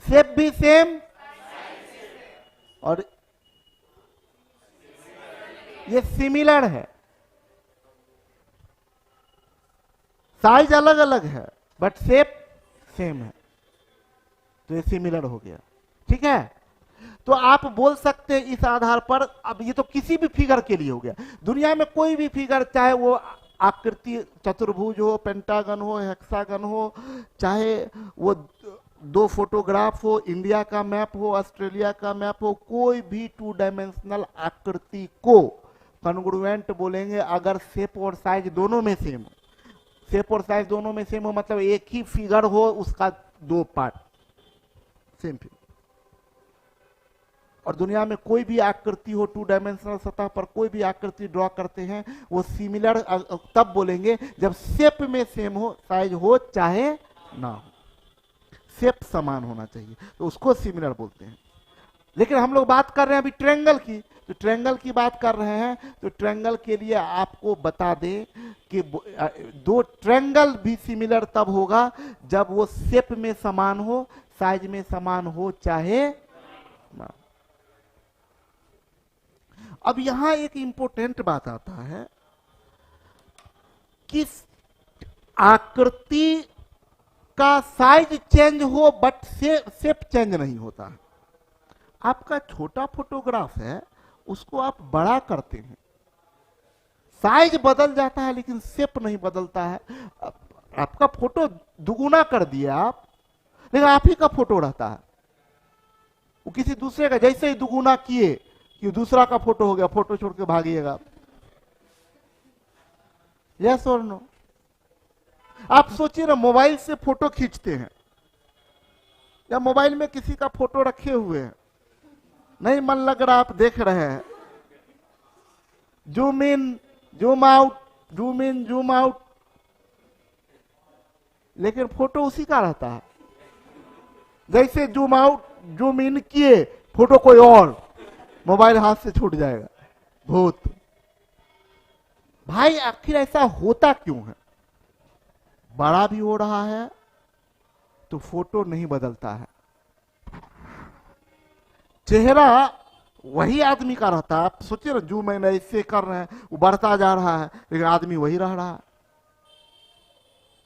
शेप भी सेम और ये सिमिलर है। साइज अलग अलग है बट शेप सेम है, तो ये सिमिलर हो गया। ठीक है, तो आप बोल सकते हैं इस आधार पर, अब ये तो किसी भी फिगर के लिए हो गया, दुनिया में कोई भी फिगर, चाहे वो आकृति चतुर्भुज हो, पेंटागन हो, हेक्सागन हो, चाहे वो दो फोटोग्राफ हो, इंडिया का मैप हो, ऑस्ट्रेलिया का मैप हो, कोई भी टू डायमेंशनल आकृति को कॉन्ग्रुएंट बोलेंगे अगर शेप और साइज दोनों में सेम हो। शेप और साइज दोनों में सेम हो मतलब एक ही फिगर हो, उसका दो पार्ट सेम फिगर। और दुनिया में कोई भी आकृति हो, टू डायमेंशनल सतह पर कोई भी आकृति ड्रॉ करते हैं, वो सिमिलर तब बोलेंगे जब शेप में सेम हो, साइज हो चाहे ना हो, शेप समान होना चाहिए, तो उसको सिमिलर बोलते हैं। लेकिन हम लोग बात कर रहे हैं अभी ट्रायंगल की, तो ट्रायंगल की बात कर रहे हैं, तो ट्रायंगल के लिए आपको बता दें कि दो ट्रायंगल भी सिमिलर तब होगा जब वो शेप में समान हो, साइज में समान हो चाहे ना। अब यहां एक इंपॉर्टेंट बात आता है कि आकृति का साइज चेंज हो बट शेप चेंज नहीं होता। आपका छोटा फोटोग्राफ है, उसको आप बड़ा करते हैं, साइज बदल जाता है लेकिन शेप नहीं बदलता है। आपका फोटो दुगुना कर दिया आप, लेकिन आप ही का फोटो रहता है, वो किसी दूसरे का, जैसे ही दुगुना किए कि दूसरा का फोटो हो गया, फोटो छोड़ के भागिएगा। यस और नो? आप सोचिए ना, मोबाइल से फोटो खींचते हैं या मोबाइल में किसी का फोटो रखे हुए हैं, नहीं मन लग रहा, आप देख रहे हैं, zoom in zoom out, zoom in zoom out, लेकिन फोटो उसी का रहता है। जैसे जूम आउट जूम इन किए, फोटो कोई और, मोबाइल हाथ से छूट जाएगा। भूत भाई, आखिर ऐसा होता क्यों है? बड़ा भी हो रहा है तो फोटो नहीं बदलता है, चेहरा वही आदमी का रहता है। आप सोचिए ना, जो मैंने इससे कर रहे हैं वो बढ़ता जा रहा है लेकिन आदमी वही रह रहा है।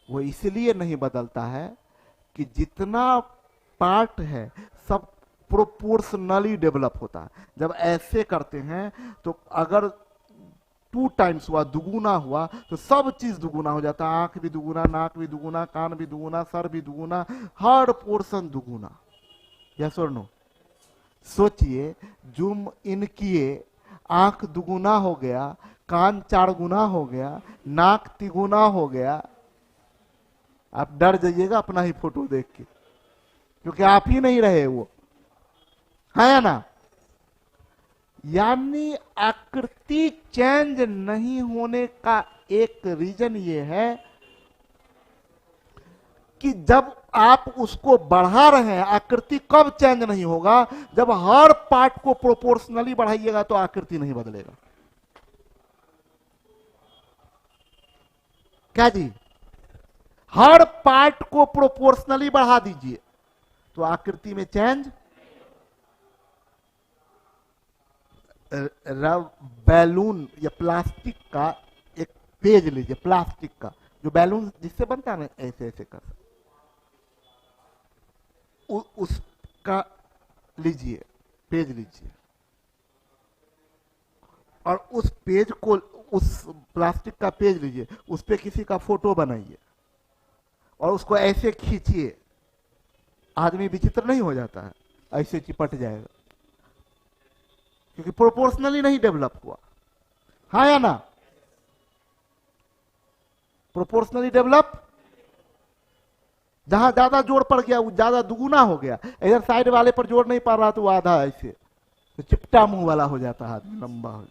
वो इसलिए नहीं बदलता है कि जितना पार्ट है सब प्रोपोर्शनली डेवलप होता है। जब ऐसे करते हैं तो अगर 2 टाइम्स हुआ, दुगुना हुआ, तो सब चीज दुगुना हो जाता है। आंख भी दुगुना, नाक भी दुगुना, कान भी दुगुना, सर भी दुगुना, हर पोर्शन दुगुना। यस और नो? सोचिए, जूम इन किए, आंख दुगुना हो गया, कान 4 गुना हो गया, नाक 3 गुना हो गया। आप डर जाइएगा अपना ही फोटो देख के, क्योंकि आप ही नहीं रहे वो, है या ना? यानी आकृति चेंज नहीं होने का एक रीजन ये है कि जब आप उसको बढ़ा रहे हैं, आकृति कब चेंज नहीं होगा? जब हर पार्ट को प्रोपोर्शनली बढ़ाइएगा तो आकृति नहीं बदलेगा। क्या जी? हर पार्ट को प्रोपोर्शनली बढ़ा दीजिए तो आकृति में चेंज। बैलून या प्लास्टिक का एक पेज लीजिए, प्लास्टिक का जो बैलून जिससे बनता है ना, ऐसे ऐसे कर उसका लीजिए, पेज लीजिए, और उस पेज को, उस प्लास्टिक का पेज लीजिए, उस पे किसी का फोटो बनाइए और उसको ऐसे खींचिए। आदमी विचित्र नहीं हो जाता है? ऐसे चिपट जाएगा, क्योंकि प्रोपोर्शनली नहीं डेवलप हुआ। हाँ या ना? प्रोपोर्शनली डेवलप, जहां ज्यादा जोर पड़ गया वो ज्यादा दुगुना हो गया, इधर साइड वाले पर जोर नहीं पड़ रहा तो वो आधा ऐसे, तो चिपटा मुंह वाला हो जाता है आदमी, लंबा हो।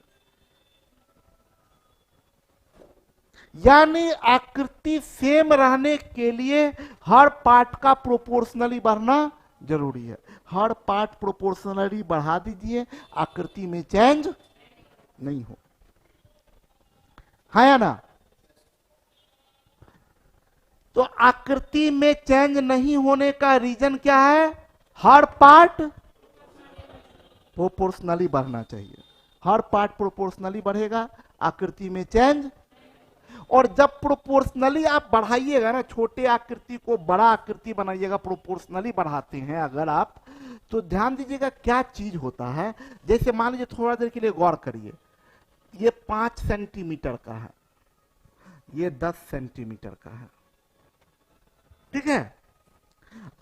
यानी आकृति सेम रहने के लिए हर पार्ट का प्रोपोर्शनली बढ़ना जरूरी है। हर पार्ट प्रोपोर्शनली बढ़ा दीजिए, आकृति में चेंज नहीं हो। है या ना? तो आकृति में चेंज नहीं होने का रीजन क्या है? हर पार्ट प्रोपोर्शनली बढ़ना चाहिए। हर पार्ट प्रोपोर्शनली बढ़ेगा, आकृति में चेंज। और जब प्रोपोर्शनली आप बढ़ाइएगा ना, छोटे आकृति को बड़ा आकृति बनाइएगा, प्रोपोर्शनली बढ़ाते हैं अगर आप, तो ध्यान दीजिएगा क्या चीज होता है। जैसे मान लीजिए, थोड़ा देर के लिए गौर करिए, ये 5 सेंटीमीटर का है, ये 10 सेंटीमीटर का है, ठीक है?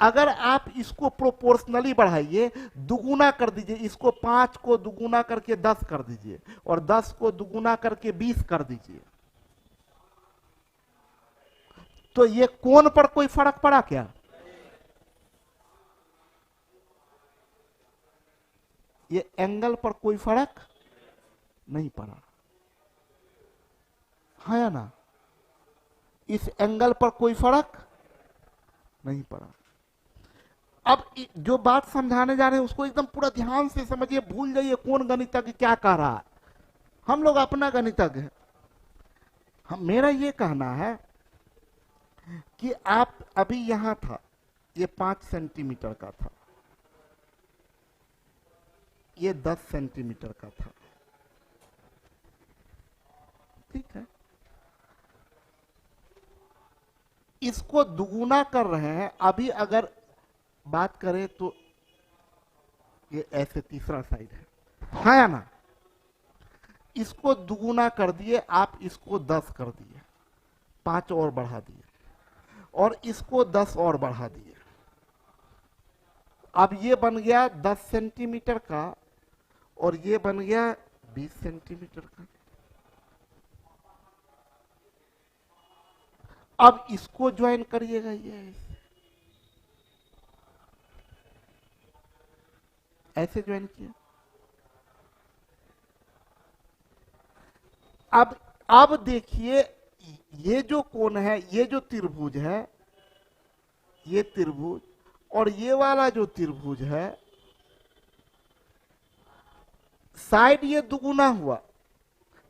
अगर आप इसको प्रोपोर्शनली बढ़ाइए, दुगुना कर दीजिए, इसको 5 को दुगुना करके 10 कर दीजिए, और 10 को दुगुना करके 20 कर दीजिए, तो ये कोण पर कोई फर्क पड़ा क्या? ये एंगल पर कोई फर्क नहीं पड़ा, है या ना? इस एंगल पर कोई फर्क नहीं पड़ा। अब जो बात समझाने जा रहे हैं उसको एकदम पूरा ध्यान से समझिए, भूल जाइए कौन गणितज्ञ क्या कह रहा है। हम लोग अपना गणितज्ञ है। मेरा ये कहना है कि आप अभी यहां था, ये 5 सेंटीमीटर का था, ये 10 सेंटीमीटर का था, ठीक है? इसको दुगुना कर रहे हैं। अभी अगर बात करें तो ये ऐसे तीसरा साइड है या ना? इसको दुगुना कर दिए आप, इसको 10 कर दिए, 5 और बढ़ा दिए, और इसको 10 और बढ़ा दिए। अब ये बन गया 10 सेंटीमीटर का, और ये बन गया 20 सेंटीमीटर का। अब इसको ज्वाइन करिएगा, ये ऐसे ज्वाइन किया। अब देखिए, ये जो कोण है, ये जो त्रिभुज है, ये त्रिभुज, और ये वाला जो त्रिभुज है, साइड ये दुगुना हुआ,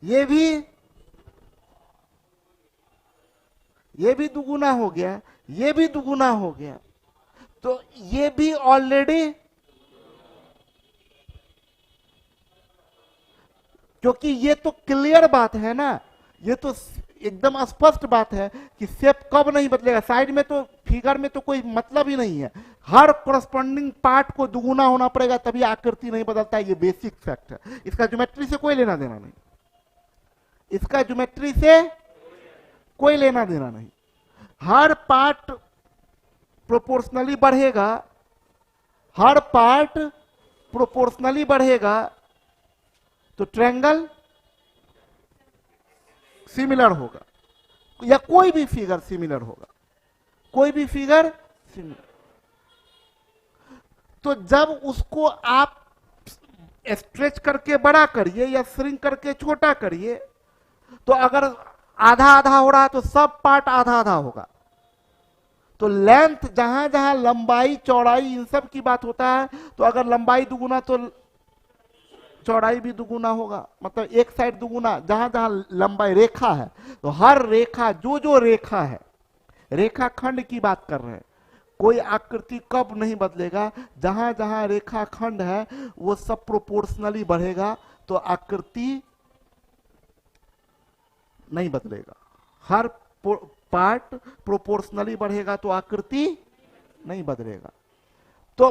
ये भी दुगुना हो गया, ये भी दुगुना हो गया, तो ये भी ऑलरेडी, क्योंकि ये तो क्लियर बात है ना, ये तो एकदम स्पष्ट बात है कि शेप कब नहीं बदलेगा। साइड में तो, फिगर में तो कोई मतलब ही नहीं है, हर कॉरस्पॉन्डिंग पार्ट को दुगुना होना पड़ेगा तभी आकृति नहीं बदलता है। ये बेसिक फैक्ट है, इसका ज्योमेट्री से कोई लेना देना नहीं। इसका ज्योमेट्री से कोई लेना देना नहीं। हर पार्ट प्रोपोर्शनली बढ़ेगा, हर पार्ट प्रोपोर्शनली बढ़ेगा तो ट्रायंगल सिमिलर होगा, या कोई भी फिगर सिमिलर होगा, कोई भी फिगर सिमिलर। तो जब उसको आप स्ट्रेच करके बड़ा करिए या श्रिंक करके छोटा करिए, तो अगर आधा आधा हो रहा है तो सब पार्ट आधा आधा होगा। तो लेंथ जहां जहां लंबाई चौड़ाई इन सब की बात होता है, तो अगर लंबाई दुगुना तो चौड़ाई भी दुगुना होगा, मतलब एक साइड दुगुना। जहां जहां लंबाई रेखा है तो हर रेखा, जो जो रेखा है, रेखा खंड की बात कर रहे हैं, कोई आकृति कब नहीं बदलेगा, जहां जहां रेखा खंड है वो सब प्रोपोर्शनली बढ़ेगा तो आकृति नहीं बदलेगा। हर पार्ट प्रोपोर्शनली बढ़ेगा तो आकृति नहीं बदलेगा। तो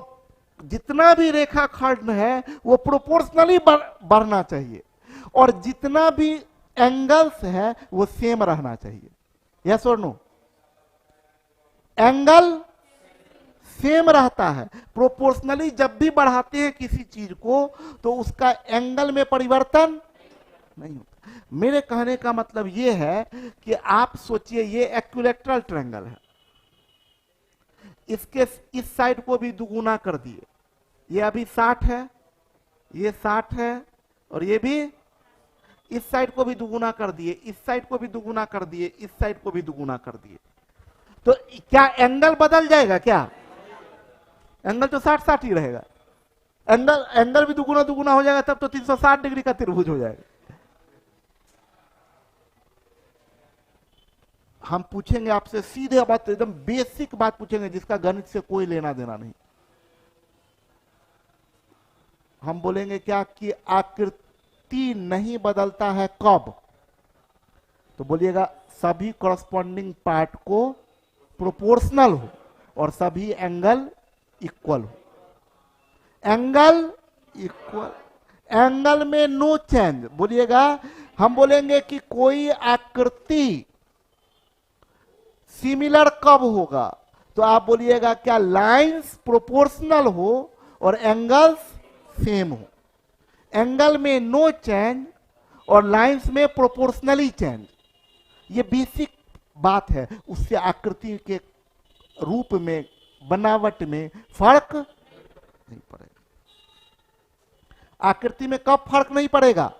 जितना भी रेखा खंड है वो प्रोपोर्शनली बढ़ना चाहिए, और जितना भी एंगल्स है वो सेम रहना चाहिए। यस और नो? एंगल सेम रहता है। प्रोपोर्शनली जब भी बढ़ाते हैं किसी चीज को तो उसका एंगल में परिवर्तन नहीं होता। मेरे कहने का मतलब यह है कि आप सोचिए ये इक्विलैटरल ट्रायंगल है, इसके इस साइड को भी दुगुना कर दिए, ये अभी 60 है, ये 60 है, और ये भी इस साइड को भी दुगुना कर दिए, इस साइड को भी दुगुना कर दिए, इस साइड को भी दुगुना कर दिए। तो क्या एंगल बदल जाएगा? क्या एंगल तो 60-60 ही रहेगा। एंगल भी दुगुना दुगुना हो जाएगा, तब तो 360 डिग्री का त्रिभुज हो जाएगा। हम पूछेंगे आपसे सीधे बात, एकदम बेसिक बात पूछेंगे जिसका गणित से कोई लेना देना नहीं। हम बोलेंगे क्या कि आकृति नहीं बदलता है कब? तो बोलिएगा सभी कॉरस्पॉन्डिंग पार्ट को प्रोपोर्शनल हो और सभी एंगल इक्वल हो। एंगल इक्वल, एंगल में नो चेंज। बोलिएगा, हम बोलेंगे कि कोई आकृति सिमिलर कब होगा, तो आप बोलिएगा क्या लाइंस प्रोपोर्शनल हो और एंगल्स सेम हो। एंगल में नो चेंज और लाइंस में प्रोपोर्शनली चेंज, ये बेसिक बात है। उससे आकृति के रूप में, बनावट में फर्क नहीं पड़ेगा। आकृति में कब फर्क नहीं पड़ेगा?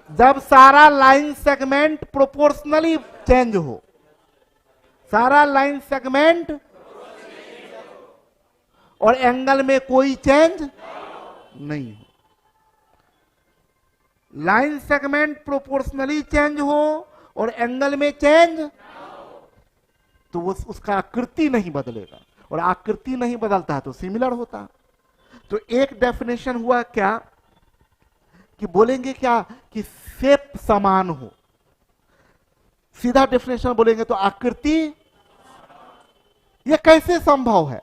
जब सारा लाइन सेगमेंट प्रोपोर्शनली चेंज हो, सारा लाइन सेगमेंट और एंगल में कोई चेंज नहीं हो। लाइन सेगमेंट प्रोपोर्शनली चेंज हो और एंगल में चेंज, तो वो उसका आकृति नहीं बदलेगा, और आकृति नहीं बदलता है तो सिमिलर होता है। तो एक डेफिनेशन हुआ क्या कि बोलेंगे क्या कि शेप समान हो। सीधा डेफिनेशन बोलेंगे तो आकृति, यह कैसे संभव है?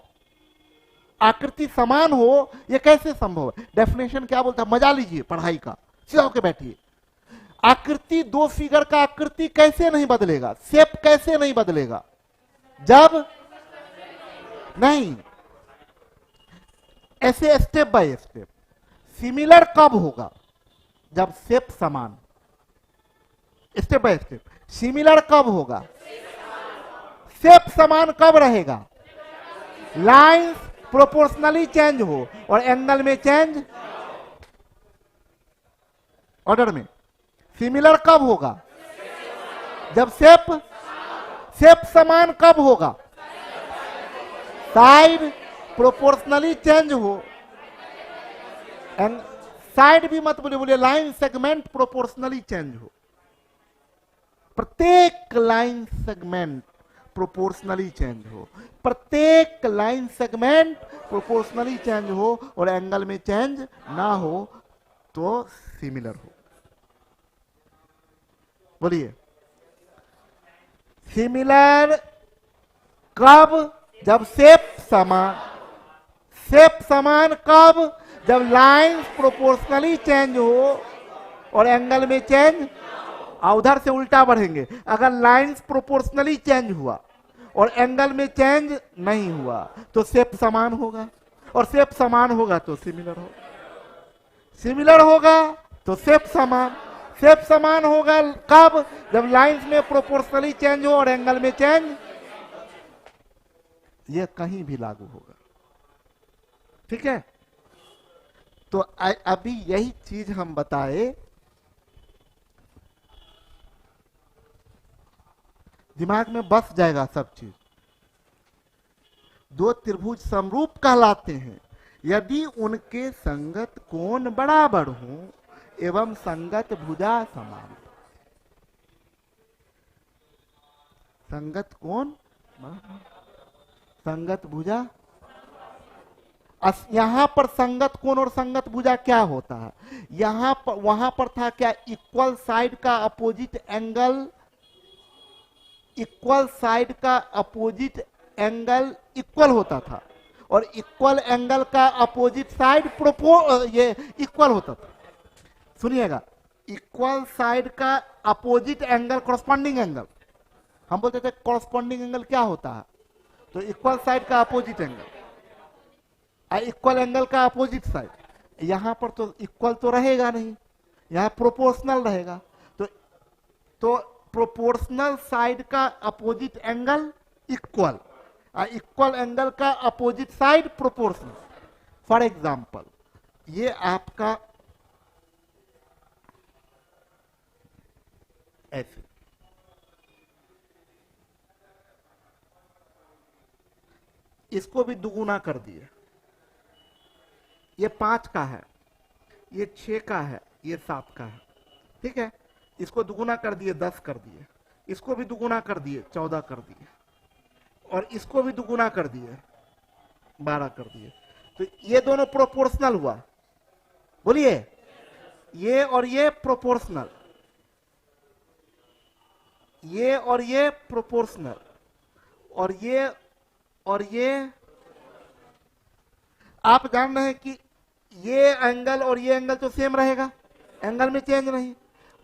आकृति समान हो यह कैसे संभव है? डेफिनेशन क्या बोलता है? मजा लीजिए पढ़ाई का, सीधा होकर बैठिए। आकृति, दो फिगर का आकृति कैसे नहीं बदलेगा? शेप कैसे नहीं बदलेगा? जब नहीं, ऐसे स्टेप बाय स्टेप। सिमिलर कब होगा? जब शेप समान। Step by step. सिमिलर कब होगा? शेप समान कब रहेगा? लाइंस प्रोपोर्शनली चेंज हो और एंगल में चेंज। ऑर्डर में सिमिलर कब होगा? जब शेप समान कब होगा? साइड प्रोपोर्शनली चेंज हो। साइड भी मत बोलिए, लाइन सेगमेंट प्रोपोर्शनली चेंज हो। प्रत्येक लाइन सेगमेंट प्रोपोर्शनली चेंज हो, प्रत्येक लाइन सेगमेंट प्रोपोर्शनली चेंज हो और एंगल में चेंज ना हो तो सिमिलर हो। बोलिए, सिमिलर कब? जब शेप समान। शेप समान कब? जब लाइंस प्रोपोर्शनली चेंज हो और एंगल में चेंज, उधर से उल्टा बढ़ेंगे। अगर लाइंस प्रोपोर्शनली चेंज हुआ और एंगल में चेंज नहीं हुआ तो शेप समान होगा, और शेप समान होगा तो सिमिलर होगा, सिमिलर होगा तो शेप समान। शेप समान होगा कब? जब लाइंस में प्रोपोर्शनली चेंज हो और एंगल में चेंज, यह कहीं भी लागू होगा। ठीक है, तो अभी यही चीज हम बताए, दिमाग में बस जाएगा सब चीज। दो त्रिभुज समरूप कहलाते हैं यदि उनके संगत कोण बराबर हो एवं संगत भुजा समान। संगत कोण, संगत भुजा। यहां पर संगत कोण और संगत भुजा क्या होता है? यहां पर, वहां पर था क्या? इक्वल साइड का अपोजिट एंगल, इक्वल साइड का अपोजिट एंगल इक्वल होता था, और इक्वल एंगल का अपोजिट साइड ये इक्वल होता था। सुनिएगा, इक्वल साइड का अपोजिट एंगल कॉरस्पॉन्डिंग एंगल, हम बोलते थे कॉरस्पॉन्डिंग एंगल क्या होता है? तो इक्वल साइड का अपोजिट एंगल, इक्वल एंगल का अपोजिट साइड। यहां पर तो इक्वल तो रहेगा नहीं, यहां प्रोपोर्शनल रहेगा। तो प्रोपोर्शनल साइड का opposite angle equal, equal angle का opposite side proportional. For example, ये आपका ऐसे, इसको भी दुगुना कर दिए, ये 5 का है, ये 6 का है, ये 7 का है। ठीक है, इसको दुगुना कर दिए, 10 कर दिए, इसको भी दुगुना कर दिए, 14 कर दिए, और इसको भी दुगुना कर दिए, 12 कर दिए। तो ये दोनों प्रोपोर्शनल हुआ, बोलिए, ये और ये प्रोपोर्शनल, ये और ये प्रोपोर्शनल, और ये आप जान रहे हैं कि ये एंगल और ये एंगल तो सेम रहेगा, एंगल में चेंज नहीं।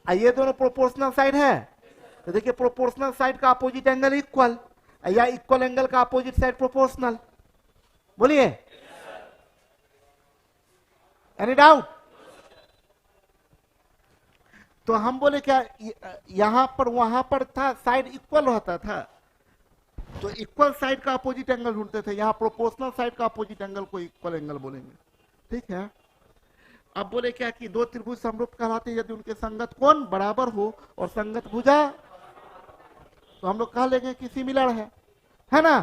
ये दोनों प्रोपोर्शनल साइड है, तो देखिए प्रोपोर्शनल साइड का अपोजिट एंगल इक्वल, या इक्वल एंगल का अपोजिट साइड प्रोपोर्शनल। बोलिए, एनी डाउट? तो हम बोले क्या, यहां पर वहां पर था साइड इक्वल होता था, तो इक्वल साइड का अपोजिट एंगल ढूंढते थे। यहां प्रोपोर्शनल साइड का अपोजिट एंगल को इक्वल एंगल बोलेंगे। ठीक है, अब बोले क्या कि दो त्रिभुज समरूप कहलाते यदि उनके संगत कोण बराबर हो और संगत भुजा, तो हम लोग कह लेंगे कि सिमिलर है ना।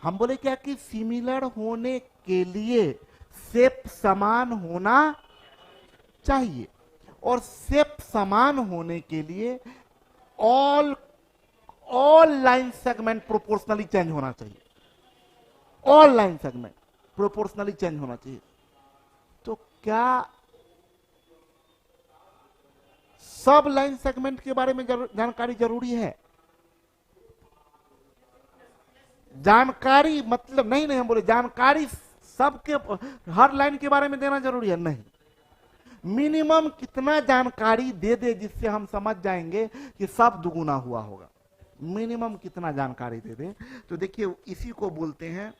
हम बोले क्या कि सिमिलर होने के लिए शेप समान होना चाहिए, और शेप समान होने के लिए all line segment proportionally change होना चाहिए, all line segment proportionally change होना चाहिए। तो क्या सब लाइन सेगमेंट के बारे में जानकारी जरूरी है? जानकारी मतलब नहीं हम बोले जानकारी सबके हर लाइन के बारे में देना जरूरी है, नहीं। मिनिमम कितना जानकारी दे दे जिससे हम समझ जाएंगे कि सब दुगुना हुआ होगा, मिनिमम कितना जानकारी दे दे। तो देखिए, इसी को बोलते हैं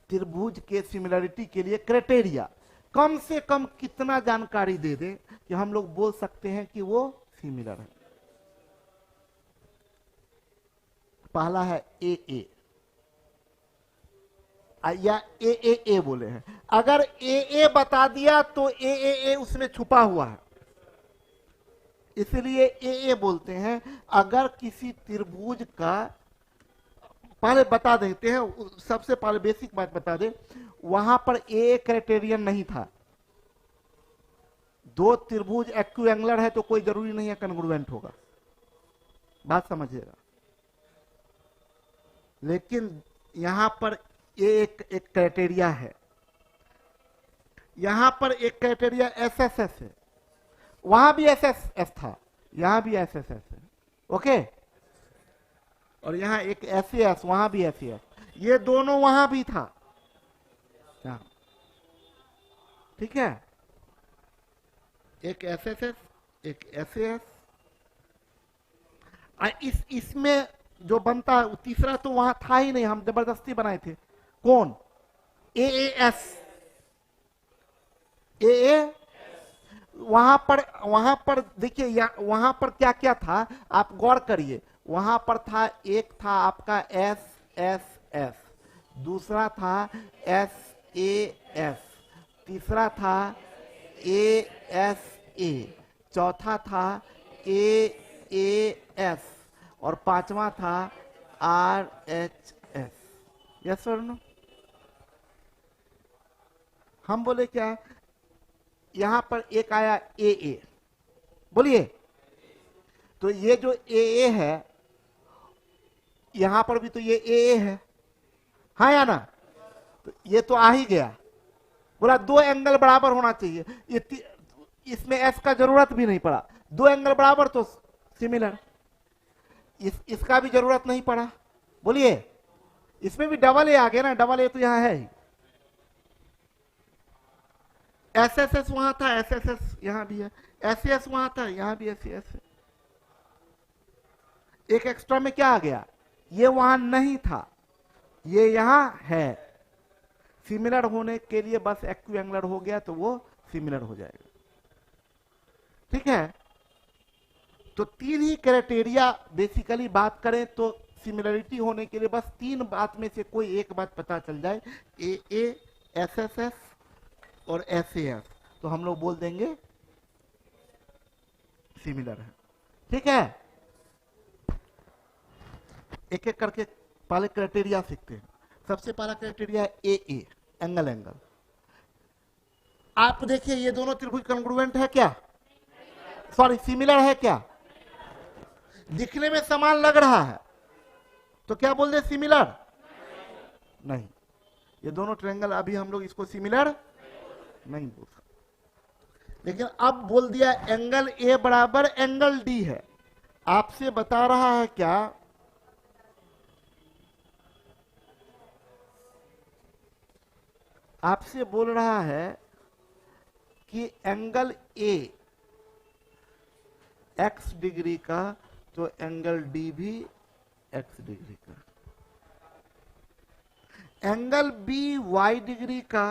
त्रिभुज के सिमिलरिटी के लिए क्राइटेरिया। कम से कम कितना जानकारी दे दे कि हम लोग बोल सकते हैं कि वो सिमिलर है। पहला है ए या ए बोले हैं। अगर ए बता दिया तो ए उसमें छुपा हुआ है, इसलिए ए बोलते हैं। अगर किसी त्रिभुज का, पहले बता देते हैं, सबसे पहले बेसिक बात बता दे, वहां पर ए क्राइटेरियन नहीं था। दो त्रिभुज एक्विएंगुलर है तो कोई जरूरी नहीं है कॉन्ग्रुएंट होगा, बात समझिएगा। लेकिन यहां पर एक क्राइटेरिया है, यहां पर एक क्राइटेरिया एसएसएस है, वहां भी एसएसएस था, यहां भी एसएसएस है, ओके। और यहां एक एसएस, वहां भी एसएस, ये दोनों वहां भी था, यहाँ, ठीक है, एक एस एस एस, एक एस एस। इसमें जो बनता है तीसरा तो वहां था ही नहीं, हम जबरदस्ती बनाए थे। कौन? ए एस, ए। वहां पर देखिए, वहां पर क्या क्या था आप गौर करिए। वहां पर था, एक था आपका एस एस एस, दूसरा था एस ए एस, तीसरा था ए एस ए, चौथा था ए एस, और पांचवा था आर एच एस। यस और नो? हम बोले क्या, यहां पर एक आया ए, बोलिए। तो ये जो ए है, यहां पर भी तो ये ए है, हाँ या ना? तो ये तो आ ही गया। बोला दो एंगल बराबर होना चाहिए, इसमें एस का जरूरत भी नहीं पड़ा। दो एंगल बराबर तो सिमिलर, इसका भी जरूरत नहीं पड़ा। बोलिए, इसमें भी डबल ए आ गया ना, डबल ए तो यहां है ही। एस एस एस वहां था, एस एस एस यहां भी है, एस एस वहां था, यहां भी एस एस है। एक एक्स्ट्रा में क्या आ गया, ये वहां नहीं था, ये यहां है। सिमिलर होने के लिए बस इक्विएंगुलर हो गया तो वो सिमिलर हो जाएगा, ठीक है। तो तीन ही क्राइटेरिया बेसिकली बात करें तो सिमिलरिटी होने के लिए बस तीन बात में से कोई एक बात पता चल जाए, ए एस एस एस और एस ए एस, तो हम लोग बोल देंगे सिमिलर है, ठीक है। एक एक करके पहले क्राइटेरिया सीखते हैं। सबसे पहला क्राइटेरिया ए एंगल। आप देखिए, ये दोनों त्रिभुज कॉन्ग्रुएंट है क्या? सॉरी, सिमिलर है क्या? दिखने में समान लग रहा है तो क्या बोल दे, सिमिलर? नहीं, ये दोनों ट्रायंगल अभी हम लोग इसको सिमिलर नहीं बोल सकते। लेकिन अब बोल दिया एंगल ए बराबर एंगल डी है। आपसे बता रहा है क्या, आपसे बोल रहा है कि एंगल ए एक्स डिग्री का तो एंगल डी भी एक्स डिग्री का, एंगल बी वाई डिग्री का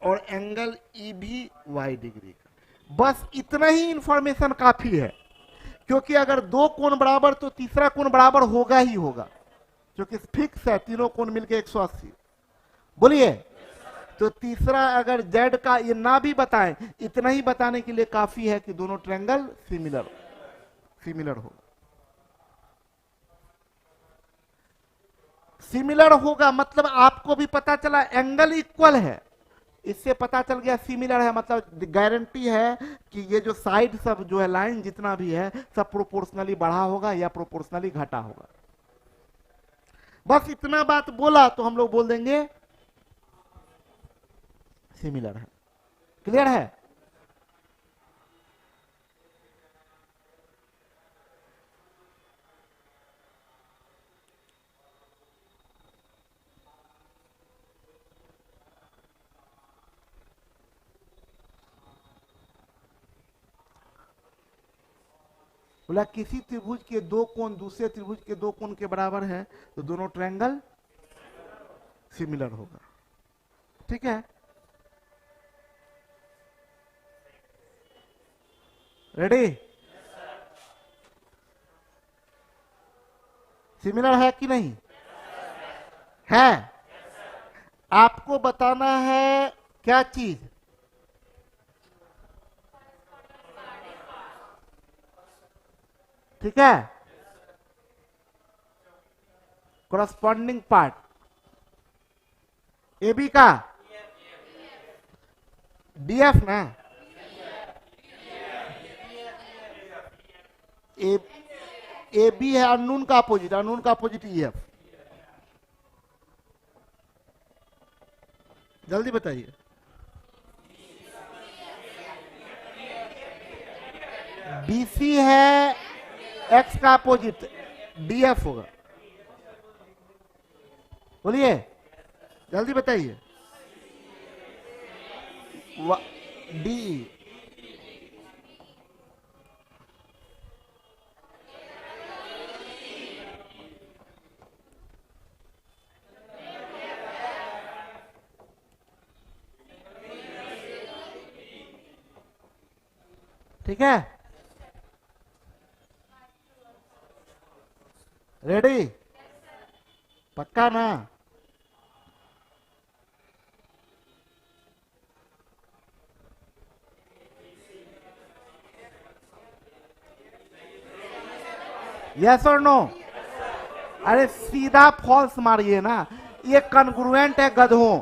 और एंगल ई भी वाई डिग्री का। बस इतना ही इंफॉर्मेशन काफी है, क्योंकि अगर दो कोण बराबर तो तीसरा कोण बराबर होगा ही होगा, क्योंकि फिक्स है, तीनों कोण मिलके 180। बोलिए, तो तीसरा अगर जेड का ये ना भी बताएं, इतना ही बताने के लिए काफी है कि दोनों ट्रायंगल सिमिलर होगा। सिमिलर होगा मतलब आपको भी पता चला एंगल इक्वल है, इससे पता चल गया सिमिलर है, मतलब गारंटी है कि ये जो साइड सब जो है लाइन जितना भी है सब प्रोपोर्शनली बढ़ा होगा या प्रोपोर्शनली घटा होगा। बस इतना बात बोला तो हम लोग बोल देंगे सिमिलर है। क्लियर है? बोला किसी त्रिभुज के दो कोण दूसरे त्रिभुज के दो कोण के बराबर है तो दोनों ट्रायंगल सिमिलर होगा, ठीक है। रेडी? सिमिलर है कि नहीं है? आपको बताना है क्या चीज, ठीक है। कॉरस्पॉन्डिंग पार्ट ए बी का डीएफ ना, ए बी है अननोन का अपोजिट, अननोन का अपोजिट ईएफ। जल्दी बताइए। बीसी है एक्स का अपोजिट, डीएफ होगा। बोलिए, जल्दी बताइए। डी। ठीक है, रेडी? पक्का ना? यस और नो? अरे सीधा फॉल्स मारिए ना, ये कॉन्ग्रुएंट है गधों।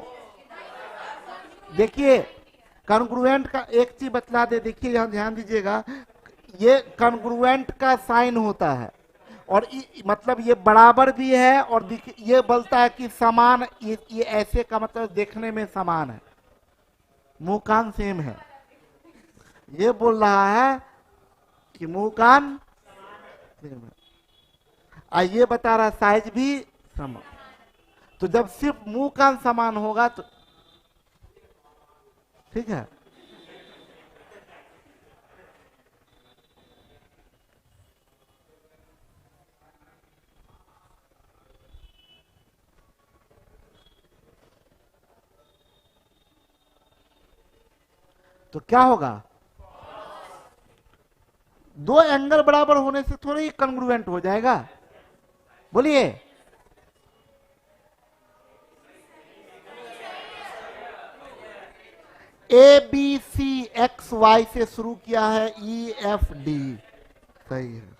देखिए कॉन्ग्रुएंट का एक चीज बतला दे, देखिए यहां ध्यान दीजिएगा, ये कॉन्ग्रुएंट का साइन होता है और मतलब ये बराबर भी है और ये बोलता है कि समान, ये ऐसे का मतलब देखने में समान है, मुंह कान सेम है। ये बोल रहा है कि मुंह कान सेम है, ये बता रहा साइज भी समान। तो जब सिर्फ मुंह कान समान होगा तो ठीक है। तो क्या होगा? दो एंगल बराबर होने से थोड़ी ही कॉन्ग्रुएंट हो जाएगा, बोलिए। A B C X Y से शुरू किया है, ई एफ डी, सही है।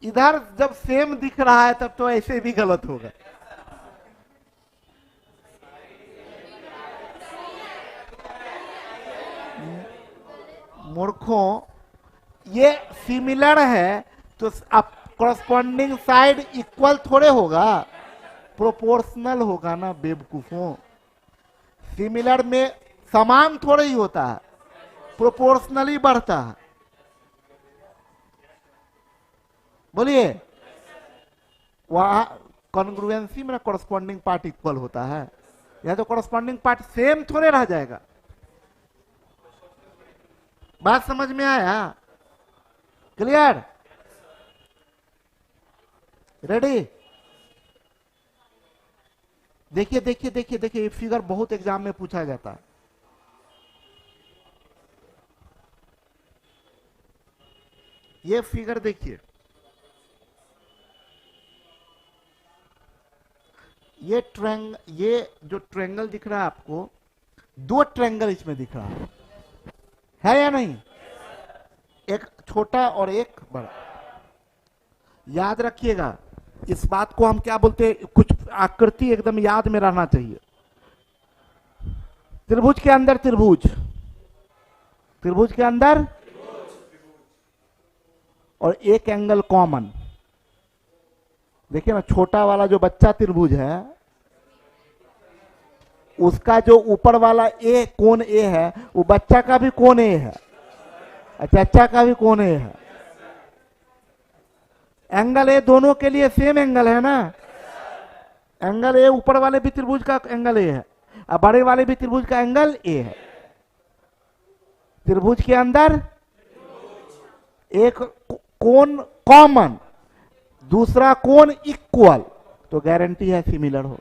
इधर जब सेम दिख रहा है तब तो ऐसे भी गलत होगा। मूर्खों, ये सिमिलर है तो अब कॉरस्पॉन्डिंग साइड इक्वल थोड़े होगा, प्रोपोर्शनल होगा ना बेवकूफों। सिमिलर में समान थोड़े ही होता है, प्रोपोर्शनली बढ़ता है, बोलिए। वहां कॉन्ग्रुएंसी में कॉरस्पॉन्डिंग पार्ट इक्वल होता है, या तो कॉरस्पॉन्डिंग पार्ट सेम थोड़े रह जाएगा। बात समझ में आया? क्लियर? रेडी? देखिए देखिए देखिए देखिए, ये फिगर बहुत एग्जाम में पूछा जाता है। ये फिगर देखिए, ये जो ट्रायंगल दिख रहा है आपको, दो ट्रायंगल इसमें दिख रहा है या नहीं? एक छोटा और एक बड़ा। याद रखिएगा इस बात को, हम क्या बोलते हैं, कुछ आकृति एकदम याद में रहना चाहिए। त्रिभुज के अंदर त्रिभुज, त्रिभुज के अंदर और एक एंगल कॉमन। देखिए ना, छोटा वाला जो बच्चा त्रिभुज है, उसका जो ऊपर वाला ए कोण ए है, वो बच्चा का भी कोण ए है, चाचा का भी कोण ए है। एंगल ए दोनों के लिए सेम एंगल है ना? एंगल ए ऊपर वाले भी त्रिभुज का एंगल ए है और बड़े वाले भी त्रिभुज का एंगल ए है। त्रिभुज के अंदर एक कोण कॉमन, दूसरा कोण इक्वल, तो गारंटी है सिमिलर हो।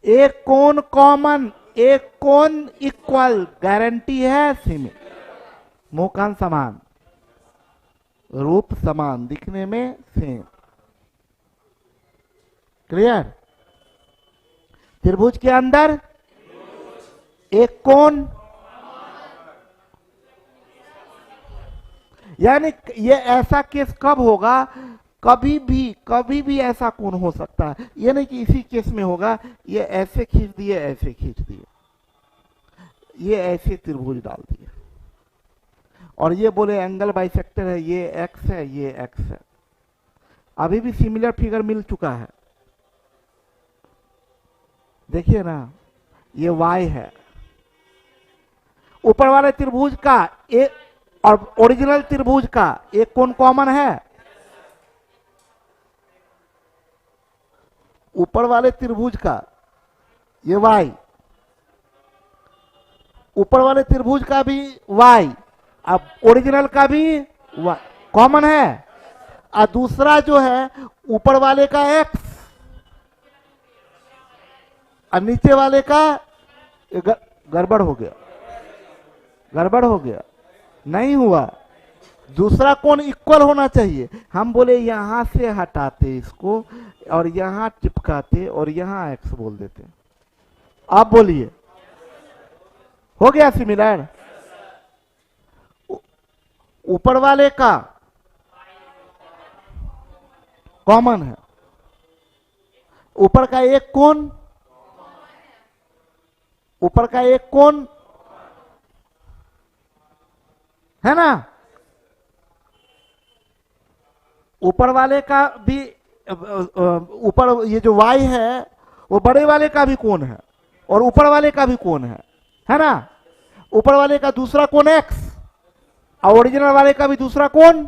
एक कोण कॉमन, एक कोण इक्वल, गारंटी है सिमिलर। मुंह कान समान, रूप समान, दिखने में सेम। क्लियर? त्रिभुज के अंदर एक कोण, यानी ये ऐसा केस कब होगा? कभी भी ऐसा कोण हो सकता है, ये नहीं कि इसी केस में होगा। ये ऐसे खींच दिए, ऐसे खींच दिए, ये ऐसे त्रिभुज डाल दिए और ये बोले एंगल बाइसेक्टर है, ये एक्स है, ये एक्स है। अभी भी सिमिलर फिगर मिल चुका है, देखिए ना, ये वाई है। ऊपर वाले त्रिभुज का और ओरिजिनल त्रिभुज का एक कोण कॉमन है, ऊपर वाले त्रिभुज का ये y, ऊपर वाले त्रिभुज का भी y, अब ओरिजिनल का भी y कॉमन है, और दूसरा जो है ऊपर वाले का x और नीचे वाले का गड़बड़ हो गया, गड़बड़ हो गया, नहीं हुआ। दूसरा कोण इक्वल होना चाहिए। हम बोले यहां से हटाते इसको और यहां चिपकाते और यहां x बोल देते। आप बोलिए हो गया सिमिलर। ऊपर वाले का कॉमन है, ऊपर का एक कोण, ऊपर का एक कोण है ना, ऊपर वाले का भी, ऊपर ये जो y है वो बड़े वाले का भी कोण है और ऊपर वाले का भी कोण है ना। ऊपर वाले का दूसरा कोण x और ओरिजिनल वाले का भी दूसरा कोण,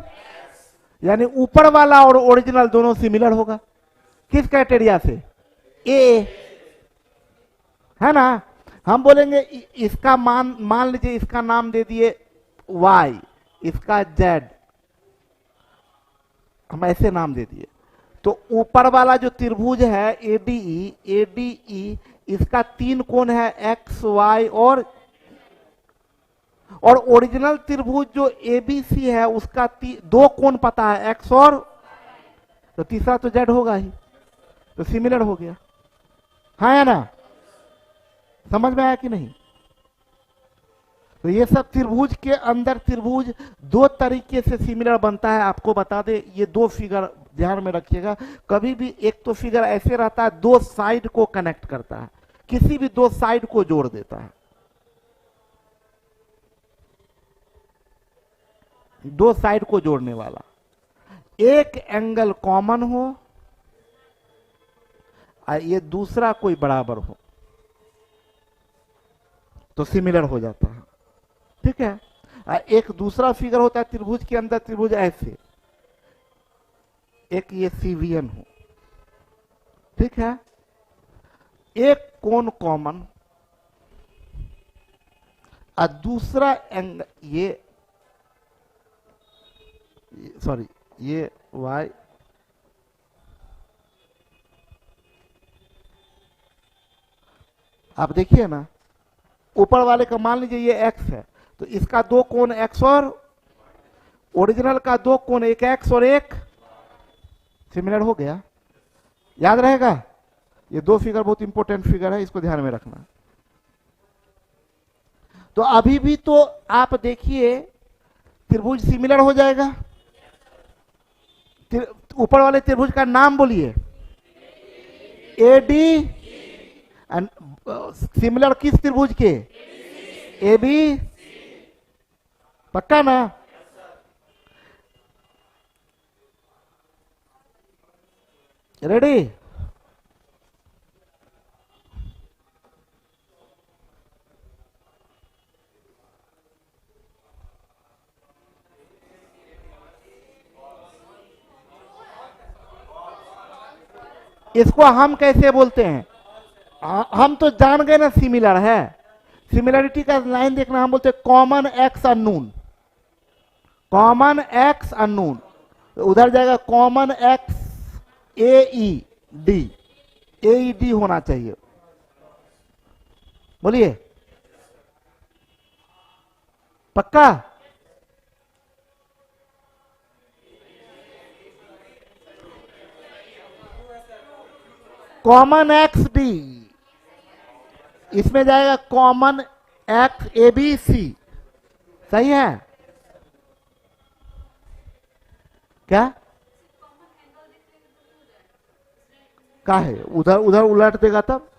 यानी ऊपर वाला और ओरिजिनल दोनों सिमिलर होगा। किस क्राइटेरिया से? ए, है ना। हम बोलेंगे इसका मान लीजिए इसका नाम दे दिए y, इसका z, हम ऐसे नाम दे दिए। तो ऊपर वाला जो त्रिभुज है ADE, इसका तीन कोण है x, y और ओरिजिनल त्रिभुज जो ABC है उसका दो कोण पता है x और, तो तीसरा तो z होगा ही, तो सिमिलर हो गया। हाँ या ना, समझ में आया कि नहीं? तो ये सब त्रिभुज के अंदर त्रिभुज दो तरीके से सिमिलर बनता है। आपको बता दे, ये दो फिगर ध्यान में रखिएगा। कभी भी एक तो फिगर ऐसे रहता है दो साइड को कनेक्ट करता है, किसी भी दो साइड को जोड़ देता है। दो साइड को जोड़ने वाला, एक एंगल कॉमन हो और ये दूसरा कोई बराबर हो तो सिमिलर हो जाता है। ठीक है। एक दूसरा फिगर होता है त्रिभुज के अंदर, त्रिभुज ऐसे, एक ये CVN हो, ठीक है, एक कोण कॉमन और दूसरा एंगल ये सॉरी ये y, आप देखिए ना, ऊपर वाले का मान लीजिए ये x है, तो इसका दो कोण x और ओरिजिनल का दो कोण, एक x और एक, सिमिलर हो गया। याद रहेगा? ये दो फिगर बहुत इंपॉर्टेंट फिगर है, इसको ध्यान में रखना। तो अभी भी तो आप देखिए त्रिभुज सिमिलर हो जाएगा। ऊपर वाले त्रिभुज का नाम बोलिए, AD, सिमिलर किस त्रिभुज के? AB, पक्का ना? रेडी? इसको हम कैसे बोलते हैं? हम तो जान गए ना सिमिलर है। सिमिलरिटी का लाइन देखना, हम बोलते हैं common x unknown, common x unknown. उधर जाएगा कॉमन एक्स AED, AED होना चाहिए। बोलिए पक्का? कॉमन XD, इसमें जाएगा कॉमन एक्स ABC, सही है क्या? क्या है? उधर उधर उलट देगा तब।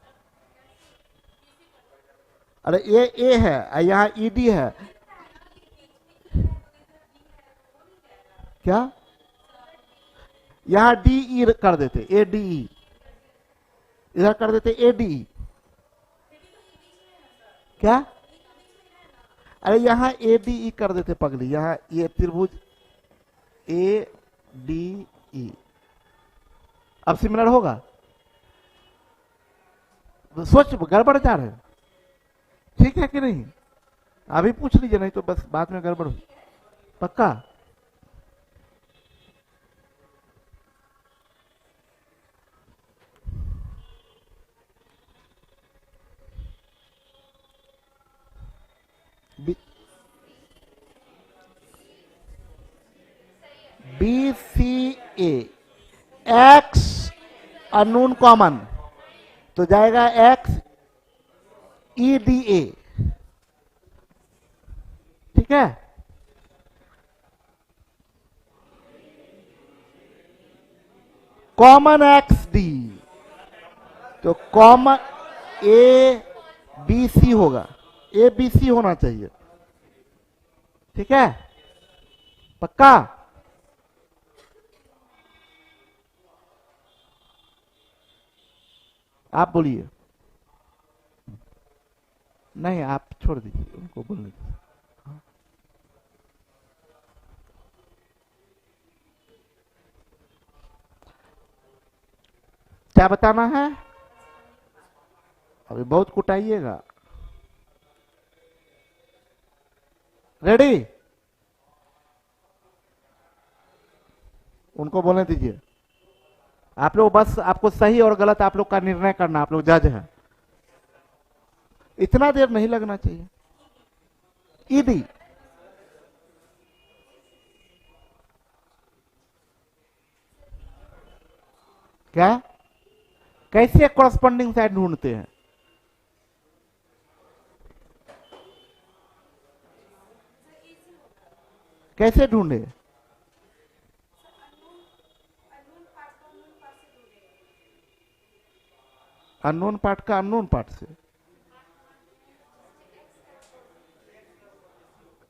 अरे ये A है, यहाँ ED है क्या? यहाँ DE कर देते, ADE, इधर कर देते ADE क्या? अरे यहां ए डी ई कर देते पगली, यहां ये त्रिभुज ए डी ई, अब सिमिलर होगा? तो सोच, गड़बड़ जा रहे, ठीक है कि नहीं? अभी पूछ लीजिए, नहीं तो बस बाद में गड़बड़ हो। पक्का? बी सी ए, एक्स अननोन कॉमन, तो जाएगा एक्स ई डी ए, ठीक है? कॉमन एक्स डी, तो कॉमन ए बी सी होगा, ए बी सी होना चाहिए, ठीक है? पक्का? आप बोलिए। नहीं, आप छोड़ दीजिए, उनको बोलने दीजिए। क्या बताना है? अभी बहुत कुटाइएगा। रेडी? उनको बोलने दीजिए। आप लोग बस, आपको सही और गलत आप लोग का निर्णय करना, आप लोग जज हैं। इतना देर नहीं लगना चाहिए। ईडी, क्या? कैसे कॉरस्पॉन्डिंग साइड ढूंढते हैं? कैसे ढूंढे? अननोन पार्ट का अननोन पार्ट से।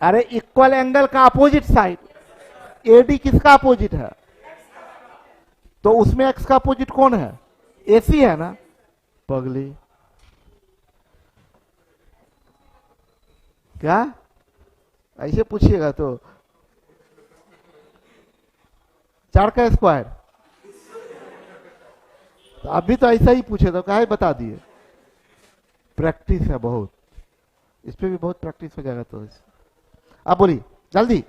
अरे इक्वल एंगल का अपोजिट साइड, एडी किसका अपोजिट है? तो उसमें एक्स का अपोजिट कौन है? एसी है ना पगली। क्या ऐसे पूछिएगा तो 4 का स्क्वायर, तो अभी तो ऐसा ही पूछे तो क्या बता दिए। प्रैक्टिस है बहुत, इस पे भी बहुत प्रैक्टिस हो जाएगा। तो आप बोलिए जल्दी।